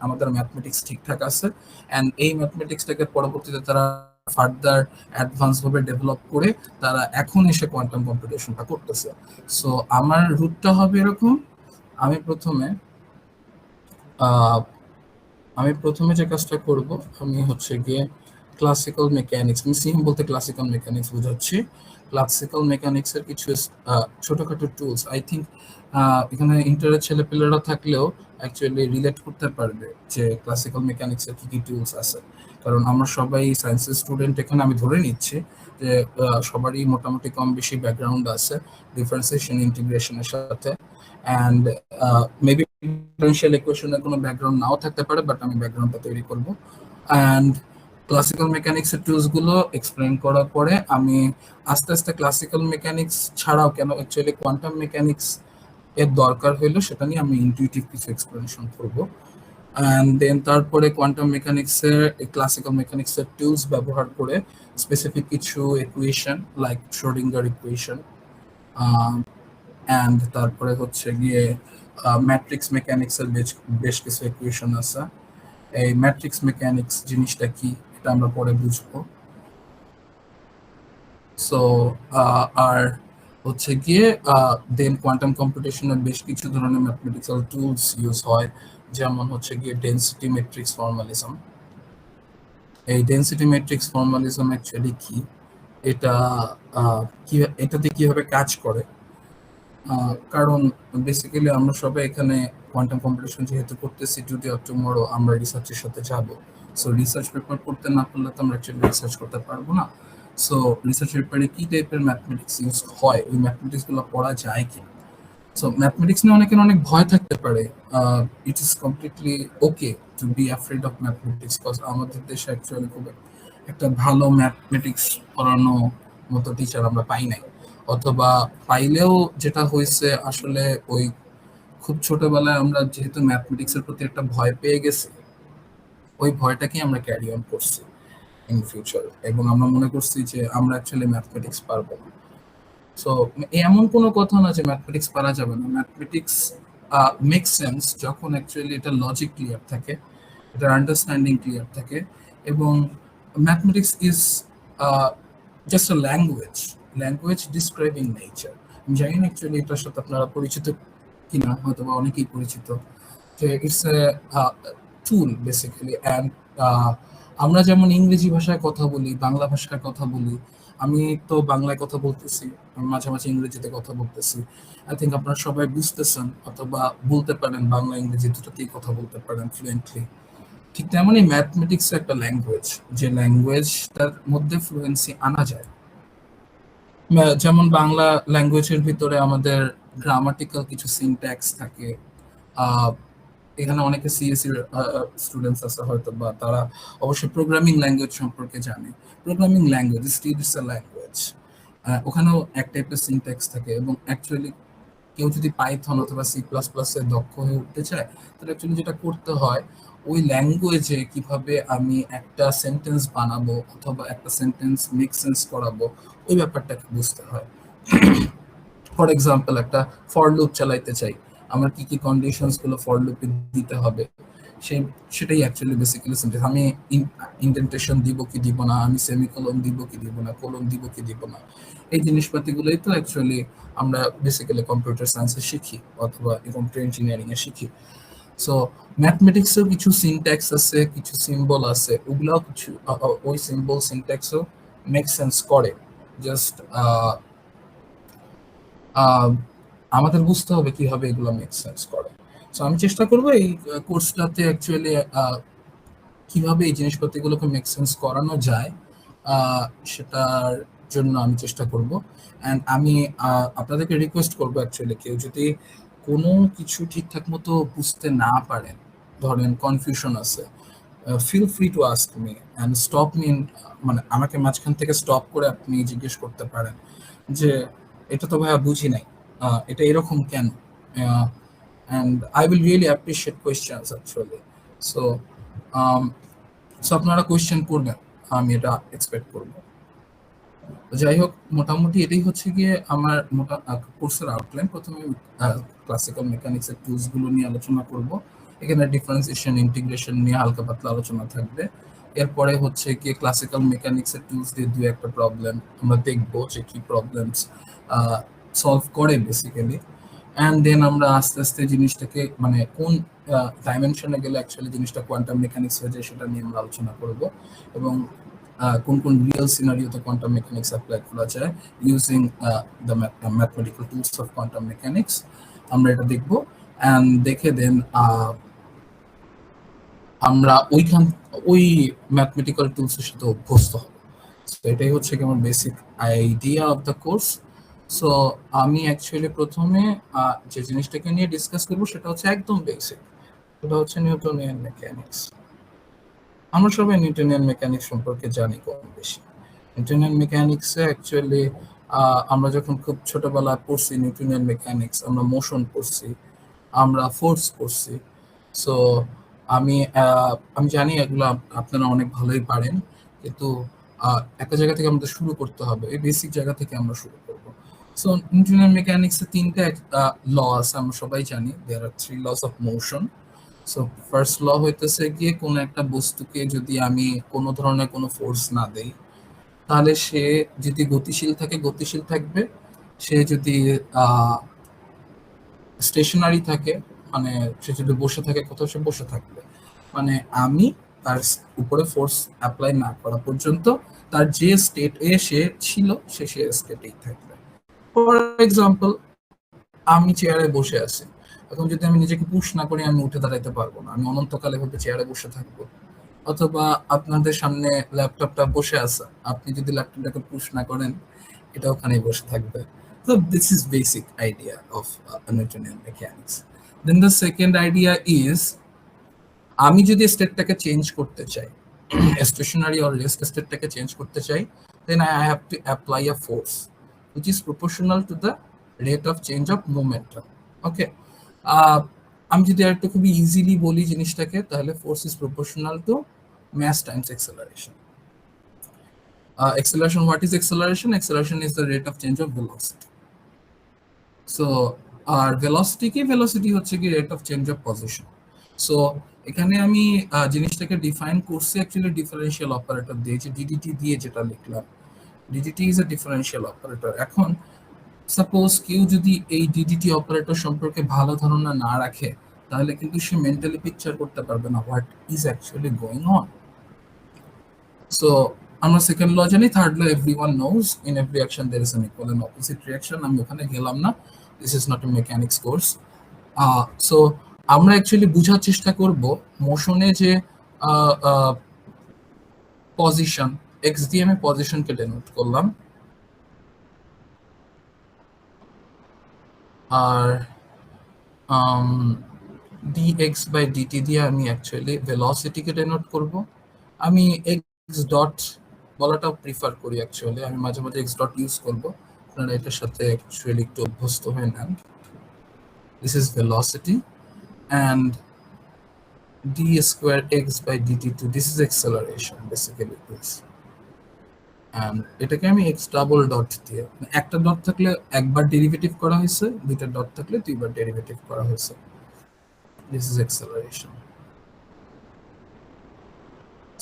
আমাদের ম্যাথমেটিক্স ঠিকঠাক আছে, অ্যান্ড এই ম্যাথমেটিক্সটাকে পরবর্তীতে তারা ফার্দার অ্যাডভান্স ভাবে ডেভেলপ করে তারা এখন এসে কোয়ান্টাম কম্পিউটেশনটা করতেছে। সো আমার রুটটা হবে এরকম, আমি প্রথমে আমি প্রথমে যে কাজটা করব, আমি হচ্ছে গিয়ে ক্লাসিক্যাল মেকানিক্স, আমি সিম বলতে ক্লাসিক্যাল মেকানিক্স বোঝাচ্ছি। ক্লাসিক্যাল মেকানিক্সের কিছু ছোটখাটো টুলস, আই থিঙ্ক এখানে ইন্টারের ছেলেপেলেরা থাকলেও অ্যাকচুয়ালি রিলেট করতে পারবে যে ক্লাসিক্যাল মেকানিক্সের কি কি টুলস আছে, কারণ আমরা সবাই সায়েন্সের স্টুডেন্ট এখানে, আমি ধরে নিচ্ছি যে সবারই মোটামুটি কম বেশি ব্যাকগ্রাউন্ড আছে ডিফারেন্সিয়েশন ইন্টিগ্রেশনের সাথে। অ্যান্ড মেবি ডিফারেনশিয়াল ইকুয়েশনের কোনো ব্যাকগ্রাউন্ড নাও থাকতে পারে, বাট আমি ব্যাকগ্রাউন্ডটা তৈরি করব। অ্যান্ড ক্লাসিক্যাল মেকানিক্সের টুলসগুলো এক্সপ্লেন করার পরে আমি আস্তে আস্তে ক্লাসিক্যাল মেকানিক্স ছাড়াও কেন অ্যাকচুয়ালি কোয়ান্টাম মেকানিক্স এর দরকার হইলো সেটা নিয়ে আমি ইনটিউটিভ কিছু এক্সপ্লেনেশন করব। অ্যান্ড দেন তারপরে কোয়ান্টাম মেকানিক্সের ক্লাসিক্যাল মেকানিক্সের টুলস ব্যবহার করে স্পেসিফিক কিছু equation like Schrödinger equation, and তারপরে হচ্ছে গিয়ে ম্যাট্রিক্স মেকানিক্সের বেশ কিছু ইকুয়েশন আছে। এই ম্যাট্রিক্স মেকানিক্স জিনিসটা কি এটা আমরা পরে বুঝবো। সো আর হচ্ছে গিয়ে দেন কোয়ান্টাম কম্পিউটেশনের বেশ কিছু ধরনের ম্যাথমেটিক্যাল টুলস ইউজ হয়, যেমন হচ্ছে গিয়ে ডেনসিটি ম্যাট্রিক্স ফর্মালিজম। এই ডেনসিটি ম্যাট্রিক্স ফর্মালিজম অ্যাকচুয়ালি কি, এটা এটাতে কিভাবে কাজ করে, কারণ বেসিক্যালি আমরা সবাই এখানে কোয়ান্টাম কম্পিউটেশন যেহেতু করতেছি, টুডে অর টুমরো আমরা রিসার্চের সাথে যাব। সো রিসার্চ পেপার করতে না পারলে তো আমরা অ্যাকচুয়ালি রিসার্চ করতে পারবো না। সো রিসার্চ পেপারে কি টাইপের ম্যাথমেটিক্স ইউজ হয়, ওই ম্যাথমেটিক্স গুলো পড়া যায় কি। সো ম্যাথমেটিক্স নিয়ে অনেকের অনেক ভয় থাকতে পারে। It is completely okay to be afraid of mathematics, because আমাদের দেশে অ্যাকচুয়ালি খুব একটা ভালো ম্যাথমেটিক্স পড়ানো মতো টিচার আমরা পাই নাই, অথবা পাইলেও যেটা হয়েছে আসলে ওই খুব ছোটবেলায় আমরা যেহেতু ম্যাথমেটিক্সের প্রতি একটা ভয় পেয়ে গেছি, ওই ভয়টাকে আমরা ক্যারি অন করছি ইন ফিউচার, এবং আমরা মনে করছি যে আমরা অ্যাকচুয়ালি ম্যাথমেটিক্স পারবো না। সো এমন কোনো কথা না যে ম্যাথমেটিক্স পারা যাবে না। ম্যাথমেটিক্স মেক সেন্স যখন অ্যাকচুয়ালি এটা লজিক ক্লিয়ার থাকে, এটার আন্ডারস্ট্যান্ডিং ক্লিয়ার থাকে, এবং mathematics is just a language, language describing nature. আমি জানি না অ্যাকচুয়ালি এটার সাথে আপনারা পরিচিত কিনা, হয়তো বা অনেকেই পরিচিত, যে it's a tool basically. And আমরা যেমন ইংরেজি ভাষায় কথা বলি, বাংলা ভাষায় কথা বলি, আমি তো বাংলায় কথা বলতেছি, আমি মাঝে মাঝে ইংরেজিতে কথা বলতেছি। আই থিঙ্ক আপনারা সবাই বুঝতেছেন অথবা বলতে পারেন, বাংলা ইংরেজি দুটোতেই কথা বলতে পারেন ফ্লুয়েন্টলি। ঠিক তেমনই ম্যাথমেটিক্স একটা ল্যাঙ্গুয়েজ, যে ল্যাঙ্গুয়েজটার মধ্যে ফ্লুয়েন্সি আনা যায়। যেমন বাংলা ল্যাঙ্গুয়েজের ভিতরে আমাদের গ্রামাটিক্যাল কিছু সিনট্যাক্স থাকে। আহ, এখানে অনেকে সিএসসি স্টুডেন্টস আছে হয়তো, বা তারা অবশ্যই প্রোগ্রামিং ল্যাঙ্গুয়েজ সম্পর্কে জানে। Programming language still it's a language, ওখানেও এক টাইপের সিনট্যাক্স থাকে। এবং অ্যাকচুয়ালি কেউ যদি পাইথন অথবা সি প্লাস প্লাস এ দক্ষ হয়ে উঠতে চায়, তাহলে অ্যাকচুয়ালি যেটা করতে হয়, ওই ল্যাঙ্গুয়েজে কিভাবে আমি একটা সেন্টেন্স বানাবো অথবা একটা সেন্টেন্স মেক সেন্স করাবো, ওই ব্যাপারটাকে বুঝতে হয়। ফর এক্সাম্পল, একটা ফর লুপ চালাইতে চাই, আমার কি কি কন্ডিশনস গুলো ফর লুপে দিতে হবে, সেই সেটাই অ্যাকচুয়ালি বেসিক্যালি সেন্টেন্স। আমি ইন্ডেন্টেশন দিব কি দিব না, আমি সেমিকোলন দিব কি দিব না, কোলন দিব কি দিব না, এই জিনিসপাতিগুলোই তো অ্যাকচুয়ালি আমরা বেসিক্যালি কম্পিউটার সায়েন্সে শিখি অথবা কম্পিউটার ইঞ্জিনিয়ারিং এ শিখি। সো ম্যাথমেটিক্সেও কিছু সিনট্যাক্স আছে, কিছু সিম্বল আছে, ওগুলাও কিছু ওই সিম্বল সিনট্যাক্সও মেক সেন্স করে। জাস্ট আমাদের বুঝতে হবে কিভাবে এগুলো মেক সেন্স করে। সো আমি চেষ্টা করবো এই কোর্সটাতে অ্যাকচুয়ালি কিভাবে এই জিনিসপত্রগুলোকে মেক সেন্স করানো যায়, সেটার জন্য আমি চেষ্টা করব। অ্যান্ড আমি আপনাদেরকে রিকোয়েস্ট করবো, অ্যাকচুয়ালি কেউ যদি কোনো কিছু ঠিকঠাক মতো বুঝতে না পারেন, ধরেন কনফিউশন আছে, feel free to ask me and stop me, মানে আমাকে মাঝখান থেকে স্টপ করে আপনি জিজ্ঞেস করতে পারেন যে এটা তো ভাইয়া বুঝি নাই, এটা এরকম কেন, and I will really appreciate questions actually. So so আপনারা কোয়েশ্চেন করবেন, আমি এটা এক্সপেক্ট করব। যাই হোক, মোটামুটি এটাই হচ্ছে গিয়ে আমার মোটা কোর্সের আউটলাইন। প্রথমে ক্লাসিক্যাল মেকানিক্স এর টুলস গুলো নিয়ে আলোচনা করব। এখানে ডিফারেন্সিয়েশন, ইন্টিগ্রেশন নিয়ে হালকা পাতলা আলোচনা থাকবে। এরপরে হচ্ছে কি ক্লাসিক্যাল মেকানিক্স এর টুলস দিয়ে দুই একটা প্রবলেম আমরা দেখবো, যে কি প্রবলেমস সলভ করে বেসিক্যালি। অ্যান্ড দেন আমরা আস্তে আস্তে জিনিসটাকে, মানে কোন ডাইমেনশনে গেলে অ্যাকচুয়ালি জিনিসটা কোয়ান্টাম মেকানিক্স হয়ে যায়, সেটা নিয়ে আমরা আলোচনা করব। এবং কোন কোন রিয়েল সিনারিওতে কোয়ান্টাম মেকানিক্স অ্যাপ্লাই করা যায় using the mathematical tools of quantum mechanics, আমরা এটা দেখব। অ্যান্ড দেখে দেন আমরা ওই ম্যাথমেটিক্যাল টুলসের সাথে অভ্যস্ত হব। তো এটাই হচ্ছে কি আমার basic idea of the course. So আমি অ্যাকচুয়ালি প্রথমে যে জিনিসটাকে নিয়ে ডিসকাস করবো সেটা হচ্ছে একদম বেসিক, সেটা হচ্ছে নিউটনিয়ান মেকানিক্স। আমরা সবাই নিউটনিয়ান মেকানিক্স সম্পর্কে জানি কম বেশি। নিউটনিয়ান মেকানিক্সে অ্যাকচুয়ালি আমরা যখন খুব ছোটবেলায় পড়ছি নিউটনিয়ান মেকানিক্স, আমরা মোশন পড়ছি, আমরা ফোর্স পড়ছি। সো আমি আমি জানি এগুলো আপনারা অনেক ভালোই পারেন, কিন্তু একটা জায়গা থেকে আমাদের শুরু করতে হবে, এই বেসিক জায়গা থেকে আমরা শুরু করব। সো নিউটনিয়ান মেকানিক্সে তিনটা ল আছে, আমরা সবাই জানি, there are three laws of motion. So first law হইতেছে গিয়ে কোনো একটা বস্তুকে যদি আমি কোনো ধরনের কোনো ফোর্স না দেই, তাহলে সে যদি গতিশীল থাকে গতিশীল থাকবে, সে যদি স্টেশনারি থাকে, মানে সে যদি বসে থাকে কোথাও, সে বসে থাকবে। মানে আমি তার উপরে ফোর্স অ্যাপ্লাই না করা পর্যন্ত তার যে স্টেট এ সে ছিল, সে স্টেটেই থাকবে। ফর এক্সাম্পল, আমি চেয়ারে বসে আছি, এখন যদি আমি নিজেকে পুশ না করি, আমি উঠে দাঁড়াইতে পারবো না, আমি অনন্তকাল এভাবে চেয়ারে বসে থাকবো। অথবা আপনাদের সামনে ল্যাপটপটা বসে আছে, আপনি যদি ল্যাপটপটাকে পুশ না করেন, এটা ওখানেই বসে থাকবে। So this is basic idea of Newtonian mechanics. Then the second idea is, আমি যদি স্টেটটাকে চেঞ্জ করতে চাই, স্টেশনারি অর রেস্ট স্টেটটাকে চেঞ্জ করতে চাই, then I have to apply a force which is proportional to the rate of change of momentum. Okay, আমি যদি আরেকটু খুবই ইজিলি বলি জিনিসটাকে, তাহলে force is proportional to mass times acceleration. Acceleration, what is acceleration? Acceleration is the rate of change of velocity. So আর velocity হচ্ছে কি rate of change of position. So এখানে আমি জিনিসটাকে ডিফাইন করছি অ্যাকচুয়ালি ডিফারেনশিয়াল অপারেটর দিয়ে, যে DDT দিয়ে যেটা লিখলাম। DDT is a differential operator. এখন সাপোজ কেউ যদি এই ডিডিটি অপারেটর সম্পর্কে ভালো ধারণা না রাখে, তাহলে কিন্তু সে মেন্টালি পিকচার করতে পারবে না what is actually going on. So আমরা সেকেন্ড ল জানি, third law everyone knows, in every action there is an equal and opposite reaction. আমি ওখানে গেলাম না, this is not a mechanics course. So আমরা অ্যাকচুয়ালি বোঝার চেষ্টা করব মোশনে যে পজিশন, এক্স দিয়ে আমি পজিশনকে ডেনোট করলাম, আর dx বাই dt দিয়ে আমি অ্যাকচুয়ালি ভেলোসিটিকে ডেনোট করব। আমি এক্স ডট বলাটাও প্রিফার করি অ্যাকচুয়ালি, আমি মাঝে মাঝে এক্স ডট ইউজ করব, আপনারা এটার সাথে অ্যাকচুয়ালি একটু অভ্যস্ত হয়ে নেন। This is velocity and d square x by dt2, this is acceleration basically this, and এটাকে আমি x ডাবল ডট দিয়ে, একটা ডট থাকলে একবার ডেরিভেটিভ করা হয়েছে, দুইটা ডট থাকলে দুইবার ডেরিভেটিভ করা হয়েছে, this is acceleration.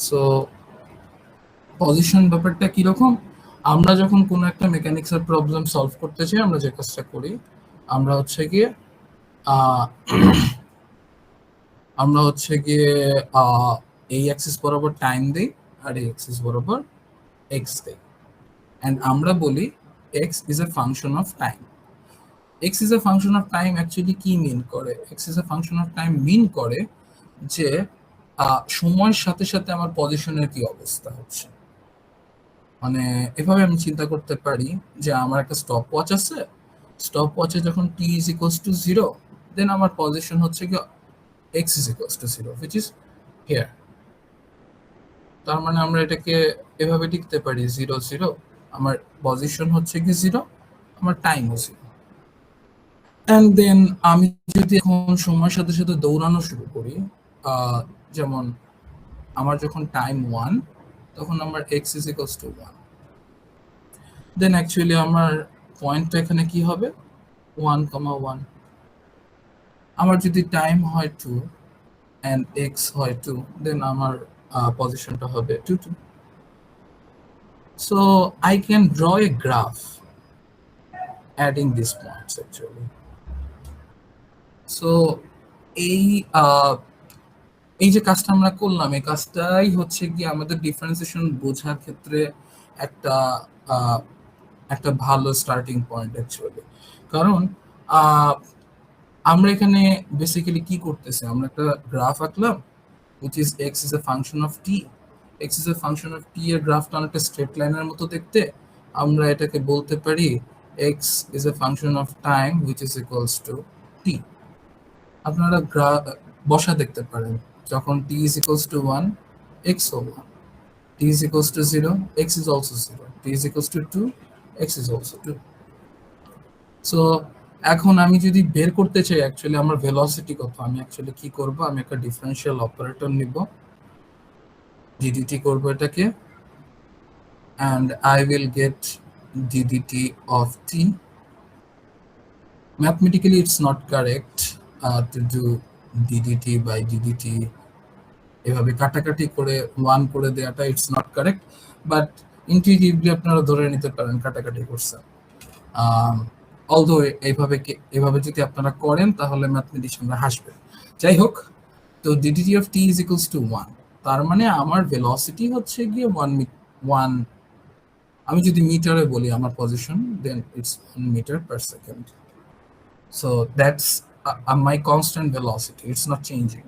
So position ব্যাপারটা কি রকম, আমরা যখন কোনো একটা মেকানিক্সের প্রবলেম সলভ করতে চাই, আমরা যে কাজটা করি, আমরা হচ্ছে গিয়ে এই অ্যাক্সিস বরাবর টাইম দেই আর এই অ্যাক্সিস বরাবর এক্স দেই, অ্যান্ড আমরা বলি x is a function of time. X is a function of time actually কি মিন করে? X is a function of time mean করে যে সময়ের সাথে সাথে আমার পজিশনের কি অবস্থা হচ্ছে। মানে এভাবে আমি চিন্তা করতে পারি যে আমার একটা স্টপ ওয়াচ আছে, স্টপ ওয়াচে যখন টি ইজ ইকুয়ালস টু 0, দেন আমার পজিশন হচ্ছে কি x is equals to 0, which is here. তার মানে আমরা এটাকে এভাবে লিখতে পারি 0 0, আমার পজিশন হচ্ছে কি 0, আমার টাইমও 0। অ্যান্ড দেন আমি যদি এখন সময়ের সাথে সাথে দৌড়ানো শুরু করি, যেমন আমার যখন টাইম 1, তখন আমার x is equals to 1, then actually আমার পয়েন্টটা এখানে কি হবে 1, 1। আমার যদি টাইম হয় 2 and x হয় 2, then আমার পজিশনটা হবে 2 2। So I can draw a graph adding these points actually. So এই যে কাজটা আমরা করলাম, এই কাজটাই হচ্ছে কি আমাদের ডিফারেন্সিয়েশন বোঝার ক্ষেত্রে একটা ভালো স্টার্টিং পয়েন্ট অ্যাকচুয়ালি। কারণ আমরা এখানে বেসিক্যালি কি করতেছি, আমরা একটা গ্রাফ আঁকলাম which is x is a function of t, x is a function of t এর গ্রাফটা অনেকটা স্ট্রেট লাইনের মতো দেখতে, আমরা এটাকে বলতে পারি x is a function of time which is equals to t। আপনারা বসা দেখতে পারেন, যখন t is equals to 1, x ও 1, t is equals to 0, x is also 0, t is equals to 2, x is also 2। So এখন আমি যদি বের করতে চাই অ্যাকচুয়ালি আমার ভেলোসিটি কত, আমি অ্যাকচুয়ালি কি করব, আমি একটা ডিফারেনশিয়াল অপারেটর নিব, ডিডিটি করব এটাকে, and I will get ddt of t. Mathematically it's not correct to do ddt by ddt এভাবে কাটাকাটি করে 1 করে দেওয়াটা, it's not correct, but intuitively আপনারা ধরে নিতে পারেন কাটাকাটি করছেন। অলদো এইভাবে যদি আপনারা করেন তাহলে ম্যাথমেটিশিয়ানরা হাসবে। যাই হোক, তো DDT of T is equals two 1, তার মানে আমার ভেলোসিটি হচ্ছে গিয়ে 1, আমি যদি মিটারে বলি আমার পজিশন, then it's 1 meter per second. So that's my constant velocity, it's not changing.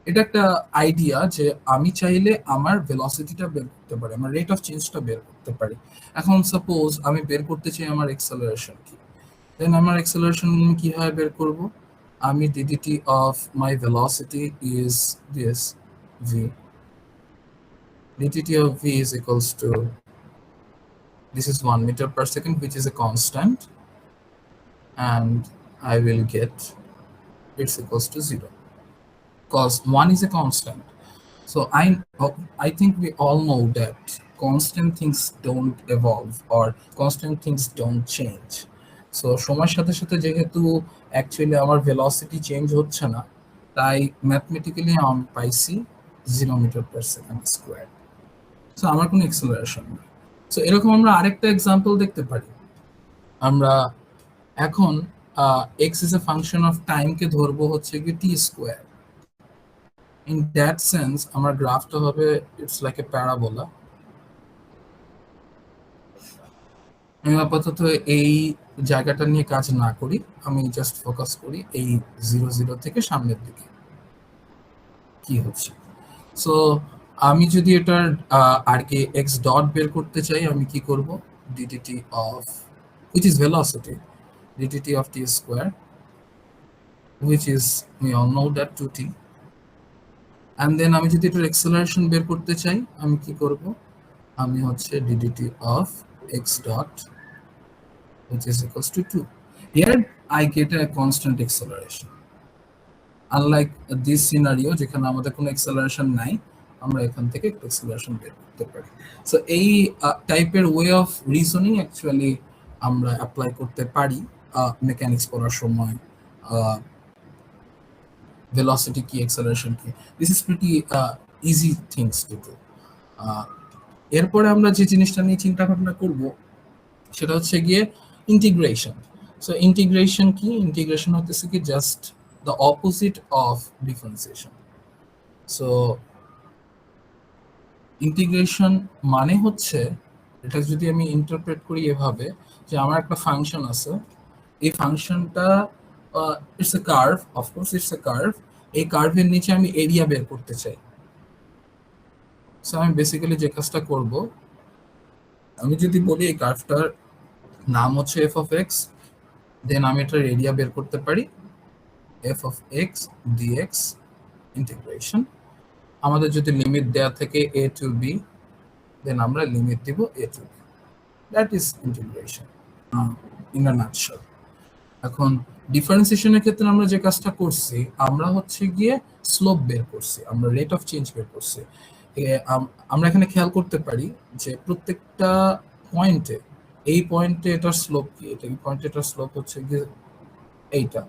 এটা একটা আইডিয়া যে আমি চাইলে আমার ভেলোসিটিটা বের করতে পারি, আমার রেট অফ চেঞ্জটা বের করতে পারি। এখন সাপোজ আমি বের করতে চাই আমার এক্সেলারেশন কি, দেন আমার এক্সেলারেশন কিভাবে বের করব, আমি DDT of my velocity is this v, ddt of v is equals to, this is 1 meter per second which is a constant, and I will get it's equals to 0 because 1 is a constant. So I think we all know that constant things don't evolve or constant things don't change. So সময়ের সাথে সাথে যেহেতু actually আমার velocity change হচ্ছে না, তাই mathematically আমি পাইছি 0 মিটার/সেকেন্ড স্কোয়ার। সো আমার কোনো এক্সেলারেশন নেই। সো এরকম আমরা আরেকটা এক্সাম্পল দেখতে পারি। আমরা এখন x is a function of টাইমকে ধরবো হচ্ছে কি t square. In that sense আমার গ্রাফটা হবে ইটস লাইক এ প্যারাবোলা। আমি আপাতত এই জায়গাটা নিয়ে কাজ না করি, আমি জাস্ট ফোকাস করি এই 0 0 থেকে সামনের দিকে কি হচ্ছে। সো আমি যদি এটার আর কি এক্স ডট বের করতে চাই, আমি কি করব, DDT of which is velocity, ddt of t square, which is we all know that 2t. and then আমি যদি এটার acceleration বের করতে চাই, আমি কি করব, আমি হচ্ছে ddt of x dot which is equals to 2. Here I get a constant acceleration. Unlike this scenario যেখানে আমাদের কোনো acceleration নাই, আমরা এখান থেকে একটু acceleration বের করতে পারি। সো এই টাইপের ওয়ে অফ রিজনিং অ্যাকচুয়ালি আমরা অ্যাপ্লাই করতে পারি মেকানিক্স পড়ার সময়। ভেলোসিটি কি, acceleration কি, this is pretty easy things to do. এরপরে আমরা যে জিনিসটা নিয়ে চিন্তা ভাবনা করব সেটা হচ্ছে গিয়ে ইন্টিগ্রেশন। সো ইন্টিগ্রেশন কি, ইন্টিগ্রেশন হচ্ছে কি just the opposite of differentiation. So integration মানে হচ্ছে, এটা যদি আমি ইন্টারপ্রেট করি এভাবে যে আমার একটা ফাংশন আছে, এই ফাংশনটা it's a curve, of course it's a curve, এই কার্ভের নিচে আমি এরিয়া বের করতে চাই। সো আমি বেসিক্যালি যে কাজটা করব, আমি যদি বলি এই কার্ভটার নাম হচ্ছে এফ অফ এক্স, দেন আমি এটার এরিয়া বের করতে পারি f of x dx integration. আমাদের যদি লিমিট দেয়া থাকে এ টু বি, দেন আমরা লিমিট দিব a to b. That is integration in a nutshell. এখন ডিফারেন্সিয়েশনের ক্ষেত্রে আমরা যে কাজটা করছি, আমরা হচ্ছে গিয়ে স্লোপ বের করছি, আমরা রেট অফ চেঞ্জ বের করছি। আমরা এখানে খেয়াল করতে পারি যে প্রত্যেকটা পয়েন্টে, এই পয়েন্টে এটার স্লোপ কি, এটা এই পয়েন্টে এটার স্লোপ হচ্ছে গিয়ে এইটা,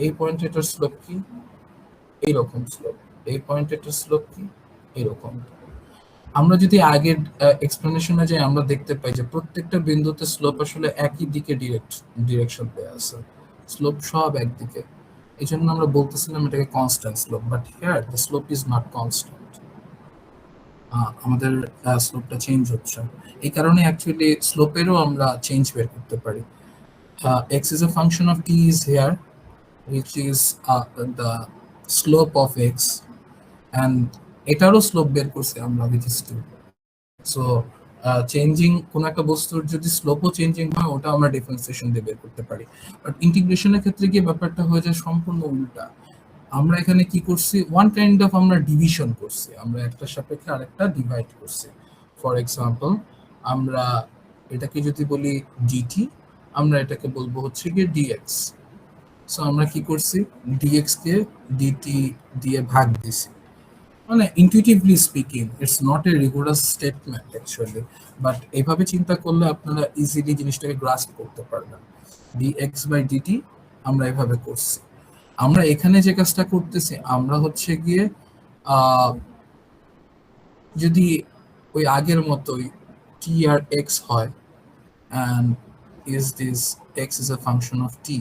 এই পয়েন্টে এটার স্লোপ কি, এইরকম স্লোপ, এই পয়েন্টে এটার স্লোপ কি, এইরকম। আমরা যদি আগের এক্সপ্লেনেশনে যাই, আমরা দেখতে পাই যে প্রত্যেকটা বিন্দুতে স্লোপ আসলে একই দিকে ডিরেকশন দেয়া আছে, স্লোপ সব একদিকে। এই জন্য আমরা বলতেছিলাম এটাকে constant slope, but here the slope is not constant, আমাদের স্লোপটা চেঞ্জ হচ্ছে। এই কারণে অ্যাকচুয়ালি স্লোপেরও আমরা চেঞ্জ বের করতে পারি। X is a function of T is here which is the slope of x, and এটারও স্লোপ বের করছি আমরা which is 2. সো চেঞ্জিং কোন একটা বস্তুর যদি স্লোপও চেঞ্জিং হয়, ওটা আমরা ডিফারেন্সিয়েশন দিয়ে বের করতে পারি। বাট ইন্টিগ্রেশনের ক্ষেত্রে গিয়ে ব্যাপারটা হয়ে যায় সম্পূর্ণ উল্টা। আমরা এখানে কি করছি, ওয়ান কাইন্ড অফ আমরা ডিভিশন করছি, আমরা একটা সাপেক্ষে আরেকটা ডিভাইড করছি। ফর এক্সাম্পল, আমরা এটাকে যদি বলি ডিটি, আমরা এটাকে বলবো হচ্ছে গিয়ে ডিএক্স। সো আমরা কি করছি, ডিএক্স কে ডিটি দিয়ে ভাগ দিছি। মানে intuitively speaking it's not a rigorous statement actually, but এইভাবে চিন্তা করলে আপনারা ইজিলি জিনিসটাকে গ্রাস্প করতে পারবেন। ডিএক্স বাই ডিটি আমরা এভাবে করছি। আমরা এখানে যে কাজটা করতেছি, আমরা হচ্ছে গিয়ে যদি ওই আগের মতোই টি আর এক্স হয়, and is this x is a function of t,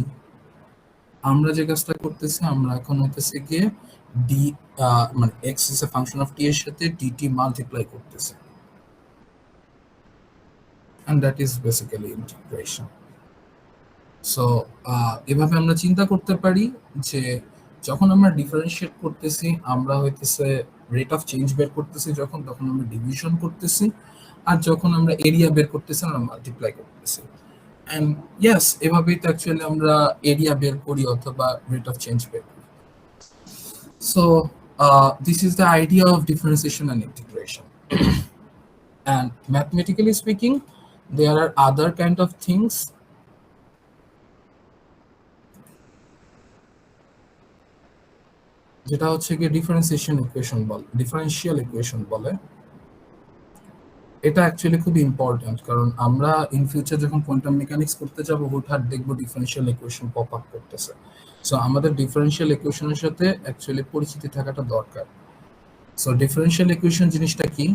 আমরা যে কাজটা করতেছি, আমরা এখন হইতেছে গিয়ে ডি মানে x is a function of t এর সাথে ডিটি মাল্টিপ্লাই করতেছি, and that is basically integration. So এভাবে আমরা চিন্তা করতে পারি যে যখন আমরা ডিফারেন্সিয়েট করতেছি, আমরা হইতেছে রেট অফ চেঞ্জ বের করতেছি, যখন তখন আমরা ডিভিশন করতেছি, আর যখন আমরা এরিয়া বের করতেছি আমরা মাল্টিপ্লাই করতেছি। অ্যান্ড ইয়েস, এভাবেই তো অ্যাকচুয়ালি আমরা এরিয়া বের করি অথবা রেট অফ চেঞ্জ বের করি। So this is the idea of differentiation and integration. And mathematically speaking, there are other kind of things যেটা হচ্ছে কি ডিফারেন্সিয়েশন ইকুয়েশন বলে, ডিফারেন্সিয়াল ইকুয়েশন বলে। এটা অ্যাকচুয়ালি খুব ইম্পর্ট্যান্ট, কারণ আমরা ইন ফিউচার যখন কোয়ান্টাম মেকানিক্স করতে যাব হুটহাট দেখবো ডিফারেনশিয়াল ইকুয়েশন পপ আপ করতেছে। সো আমাদের ডিফারেনশিয়াল ইকুয়েশনের সাথে অ্যাকচুয়ালি পরিচিতি থাকাটা দরকার। সো ডিফারেনশিয়াল ইকুয়েশন জিনিসটা কি?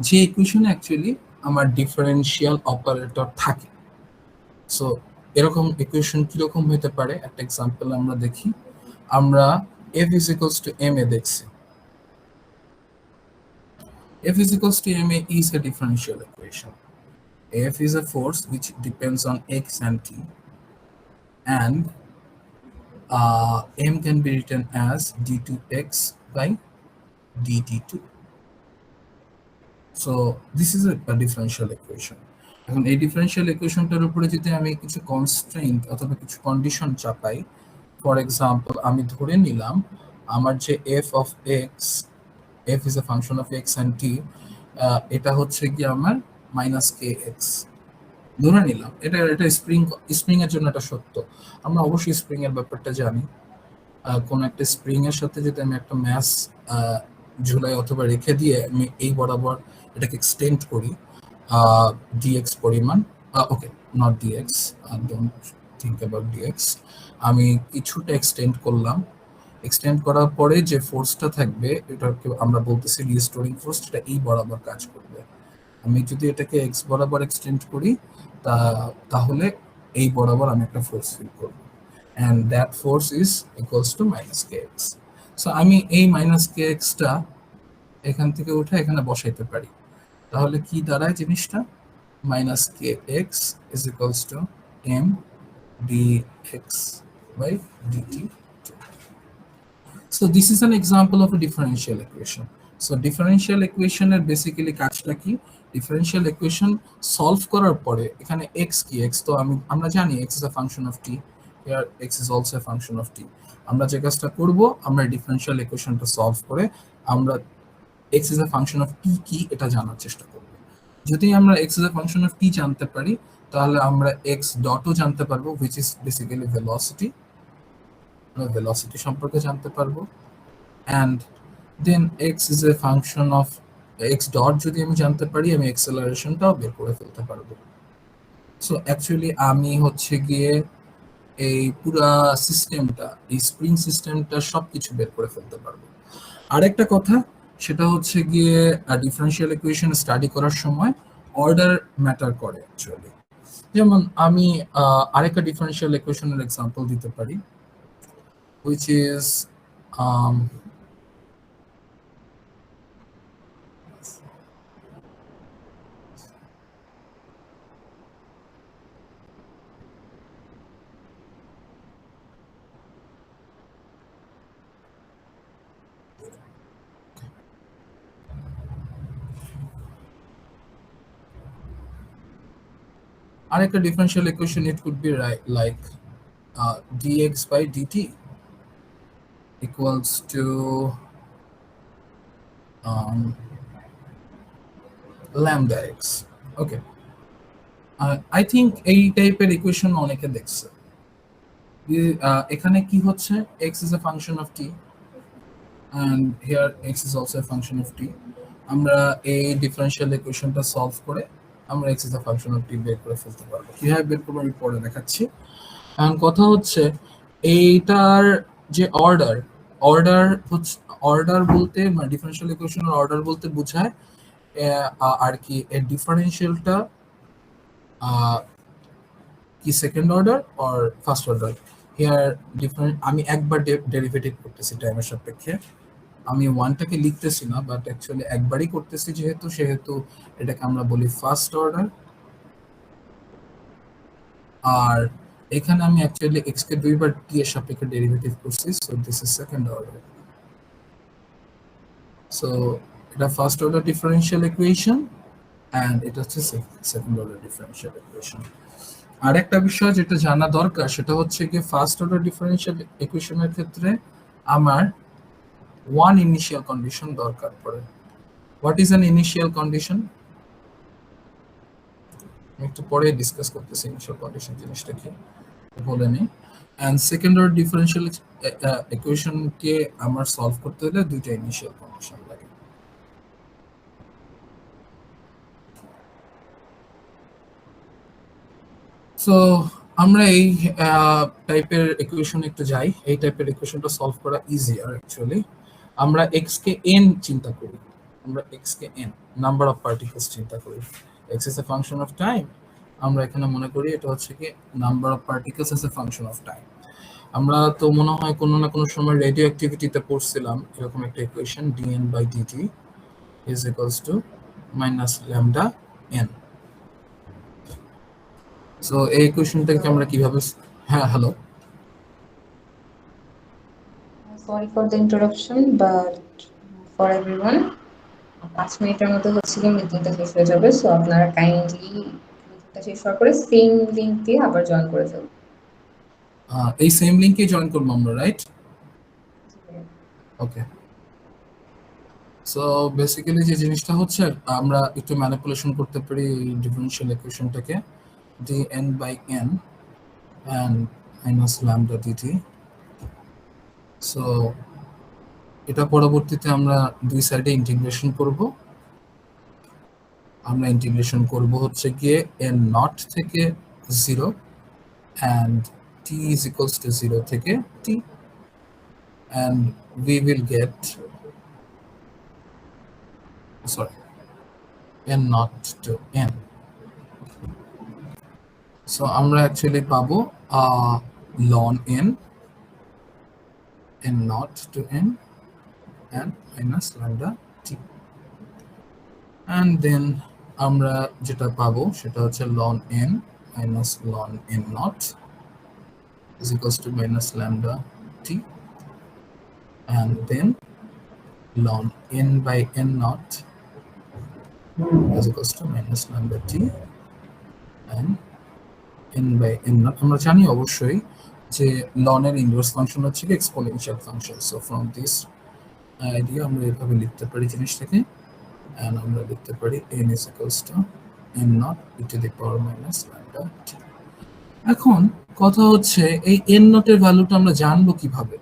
যে ইকুয়েশনে অ্যাকচুয়ালি আমার ডিফারেনশিয়াল অপারেটর থাকে। সো এরকম ইকুয়েশন কিরকম হতে পারে, একটা এক্সাম্পল আমরা দেখি। আমরা f is equals to ma দেখছি। f is equals to ma is a differential equation. F is a force which depends on x and t, and m can be written as d2x by dt2. So this is a differential equation. এখন এই differential ইকুয়েশনটার উপরে যদি আমি কিছু constraint অথবা কিছু condition Chapai, for example আমি ধরে নিলাম আমার যে f of x, f is a function of x and t, এটা হচ্ছে কি আমার -kx ধরে নিলাম। এটা এটা স্প্রিং এর জন্য এটা সত্য। আমরা অবশ্যই স্প্রিং এর ব্যাপারটা জানি। কোন একটা স্প্রিং এর সাথে যদি আমি একটা ম্যাস ঝুলাই অথবা রেখে দিয়ে আমি এই বরাবর এটাকে এক্সটেন্ড করি dx পরিমাণ, okay not dx, don't think about dx, আমি কিছুটা এক্সটেন্ড করলাম। এক্সটেন্ড করার পরে যে ফোর্সটা থাকবে এটাকে আমরা বলতেছি রিস্টোরিং ফোর্স, এটা এই বরাবর কাজ করবে। আমি যদি এটাকে x বরাবর এক্সটেন্ড করি তাহলে এই বরাবর আমি একটা ফোর্স ফিল করব, and that force is equals to -kx. So আমি এই -kx টা এখান থেকে উঠে এখানে বসাইতে পারি। তাহলে কি দাঁড়ায় জিনিসটা? -kx is equals to m dx by dt. So this is an example of a differential equation. So differential equation এর বেসিক্যালি কাজটা কি? ডিফারেনশিয়াল ইকুয়েশন সলভ করার পরে এখানে x কি, x তো আমরা জানি x is a function of t, here x is also a function of t. আমরা যে কাজটা করব, আমরা ডিফারেনশিয়াল ইকুয়েশনটা সলভ করে আমরা x is a function of t কি এটা জানার চেষ্টা করব। যদি আমরা x is a function of t জানতে পারি তাহলে আমরা x ডটও জানতে পারবো, which is basically velocity, velocity সম্পর্কে জানতে পারবো, and then x is a function of x dot যদি আমি জানতে পারি আমি অ্যাক্সেলারেশনটাও বের করে ফেলতে পারবো। সো অ্যাকচুয়ালি আমি হচ্ছে গিয়ে এই পুরো সিস্টেমটা, এই স্প্রিং সিস্টেমটা সবকিছু বের করে ফেলতে পারবো। আরেকটা কথা সেটা হচ্ছে গিয়ে ডিফারেনশিয়াল ইকুয়েশন স্টাডি করার সময় অর্ডার ম্যাটার করে অ্যাকচুয়ালি। যেমন আমি আরেকটা ডিফারেনশিয়াল ইকুয়েশনের এক্সাম্পল দিতে পারি, which is arekta differential equation, it could be like dx by dt equals to lambda x. Okay, I think এই টাইপের ইকুয়েশন অনেকে দেখছে। এখানে কি হচ্ছে, x is a function of t and here x is also a function of t. আমরা এই differential ইকুয়েশনটা solve করে আমরা x is a function of t বের করে ফেলতে পারবো। কিভাবে বের করব আমি পরে দেখাচ্ছি। এখন কথা হচ্ছে এইটার যে অর্ডার বলতে মানে ডিফারেনশিয়াল ইকুয়েশনের অর্ডার বলতে বোঝায় আর কি এর ডিফারেনশিয়ালটা কি second order or first order. Here different আমি একবার ডেরিভেটিভ করতেছি টাইমের সাপেক্ষে, আমি ওয়ানটাকে লিখতেছি না, বাট অ্যাকচুয়ালি একবারই করতেছি সেহেতু এটাকে আমরা বলি ফার্স্ট অর্ডার। আর এখানে আমি অ্যাকচুয়ালি x কে দুইবার t এর সাপেক্ষে ডেরিভেটিভ করছি, so this is second order. So এটা first order differential equation and এটা হচ্ছে সেকেন্ড অর্ডার ডিফারেনশিয়াল ইকুয়েশন। আরেকটা বিষয় যেটা জানা দরকার সেটা হচ্ছে কি ফার্স্ট অর্ডার ডিফারেনশিয়াল ইকুয়েশনের ক্ষেত্রে আমার ওয়ান ইনিশিয়াল কন্ডিশন দরকার পড়ে। What is an initial condition? একটু পরে ডিসকাস করতেছি ইনিশিয়াল কন্ডিশন জিনিসটা কি বলে নেই। এন্ড সেকেন্ড অর্ডার ডিফারেনশিয়াল ইকুয়েশনকে আমার সলভ করতে হলে দুইটা ইনিশিয়াল কন্ডিশন লাগে। সো আমরা এই টাইপের ইকুয়েশন একটু যাই। এই টাইপের ইকুয়েশনটা সলভ করা ইজিয়ার অ্যাকচুয়ালি। আমরা এক্স কে এন চিন্তা করি, আমরা x K N number of particles চিন্তা করি। X is a function of time, আমরা এখানে মনে করি এটা হচ্ছে কি number of particles is a function of time. আমরা তো মনে হয় কোনো না কোনো সময় রেডিও অ্যাক্টিভিটিতে পড়ছিলাম এরকম একটা equation dn by dt is equals to minus lambda n. So এই ইকুয়েশনটাকে আমরা কিভাবে, হ্যাঁ hello, sorry for the interruption, but for everyone 5 মিনিটের মধ্যে হচ্ছে কি মিটিংটা শেষ হয়ে যাবে। সো আপনারা কাইন্ডলি মিটিংটা শেষ হওয়ার পরে সেম লিংক দিয়ে আবার জয়েন করে ফেলুন। এই সেম লিংকে জয়েন করবো আমরা, রাইট? ওকে। সো বেসিক্যালি যে জিনিসটা হচ্ছে আমরা একটু ম্যানিপুলেশন করতে পারি এই ডিফারেনশিয়াল ইকুয়েশনটাকে dn by n and minus lambda dt। So এটা পরবর্তীতে আমরা দুই সাইডে ইন্টিগ্রেশন করব। আমরা ইন্টিগ্রেশন করব হচ্ছে গিয়ে n নট থেকে 0 and t is equals to 0 থেকে t, and we will get, sorry, n not to n. So আমরা অ্যাকচুয়ালি পাবো ln n not to n and minus lambda t, and then আমরা যেটা পাবো সেটা হচ্ছে ln n minus ln n not is equals to minus lambda t, and then ln n by n not is equals to minus lambda t and n by n not। আমরা জানি অবশ্যই যে ln এর inverse function হচ্ছে কি exponential function. So from this idea আমরা এভাবে লিখতে পারি জিনিসটাকে, and আমরা লিখতে পারি n is equals to n not e to the power minus lambda t। এখন কথা হচ্ছে এই n not এর ভ্যালুটা আমরা জানবো কিভাবে?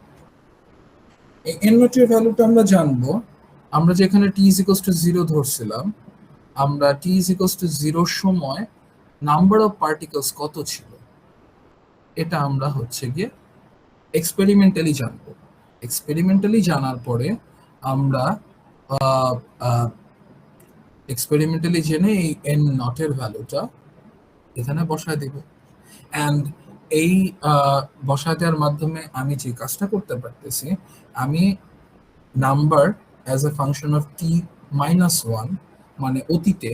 এই n not এর ভ্যালুটা আমরা জানবো, আমরা যে এখানে t is equals to 0 ধরছিলাম, আমরা t is equals to 0 সময় নাম্বার অফ পার্টিকেলস কত ছিল এটা আমরা হচ্ছে গিয়ে এক্সপেরিমেন্টালি জানবো। এক্সপেরিমেন্টালি জানার পরে আমরা এক্সপেরিমেন্টালি জেনে এই n নট এর ভ্যালুটা এখানে বসায় দিব, অ্যান্ড এই বসায় দেওয়ার মাধ্যমে আমি যে কাজটা করতে পারতেছি, আমি number as a function of T minus one, মানে অতীতে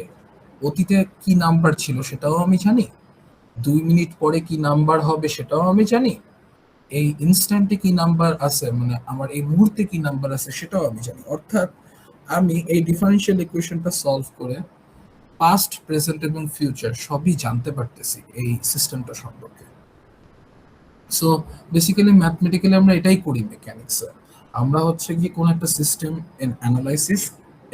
অতীতে কি নাম্বার ছিল সেটাও আমি জানি, 2 মিনিট পরে কি নাম্বার হবে সেটাও আমি জানি, এই ইনস্ট্যান্টে কি নাম্বার আছে মানে আমার এই মুহূর্তে কি নাম্বার আছে সেটাও আমি জানি। অর্থাৎ আমি এই ডিফারেনশিয়াল ইকুয়েশনটা সলভ করে পাস্ট, প্রেজেন্ট এবং ফিউচার সবই জানতে পারতেছি এই সিস্টেমটা সম্পর্কে। সো বেসিক্যালি ম্যাথমেটিক্যালি আমরা এটাই করি মেকানিক্সে। আমরা হচ্ছে কি কোন একটা system analysis,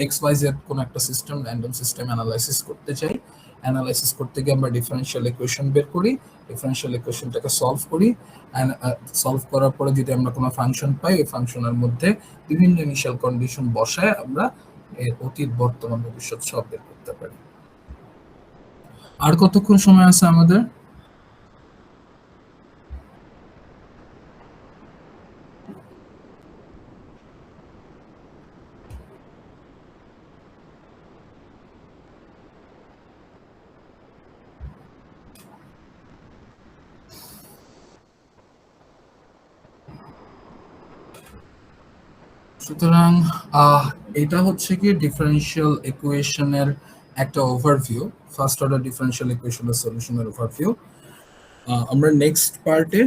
x y z কোন একটা সিস্টেম, র্যান্ডম সিস্টেম অ্যানালাইসিস করতে চাই। অ্যানালাইসিস করতে গিয়ে আমরা ডিফারেনশিয়াল ইকুয়েশন বের করি, ডিফারেনশিয়াল ইকুয়েশনটাকে সলভ করি, অ্যান্ড সলভ করার পরে যদি আমরা কোনো ফাংশন পাই, ওই ফাংশনের মধ্যে বিভিন্ন ইনিশিয়াল কন্ডিশন বসায় আমরা এর অতীত, বর্তমান, ভবিষ্যৎ সব বের করতে পারি। আর কতক্ষণ সময় আছে আমাদের? সুতরাং এটা হচ্ছে কি ডিফারেনশিয়াল ইকুয়েশনের একটা ওভারভিউ, ফার্স্ট অর্ডার ডিফারেনশিয়াল ইকুয়েশনের সলিউশনের ওভারভিউ। আমরা নেক্সট পার্টে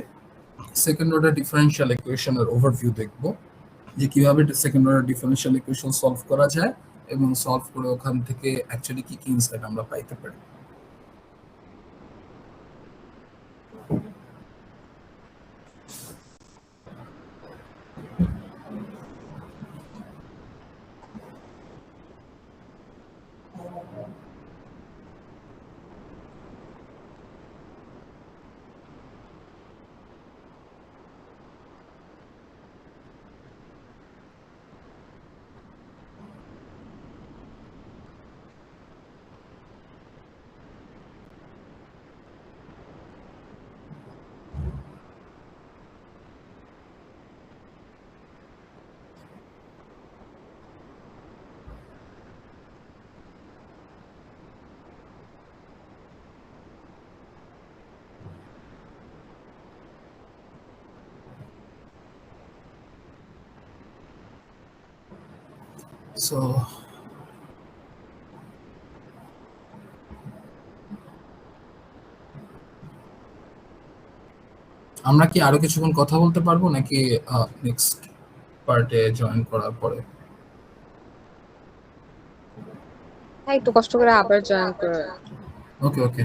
সেকেন্ড অর্ডার ডিফারেনশিয়াল ইকুয়েশনের ওভারভিউ দেখব, যে কিভাবে second order differential equation solve করা যায় এবং সলভ করে ওখান থেকে অ্যাকচুয়ালি কি কি ইনসাইট আমরা পাইতে পারি। সো আমরা কি আরো কিছুক্ষণ কথা বলতে পারবো নাকি নেক্সট পার্টে জয়েন করার পরে? হ্যাঁ, একটু কষ্ট করে আবার জয়েন করে। ওকে ওকে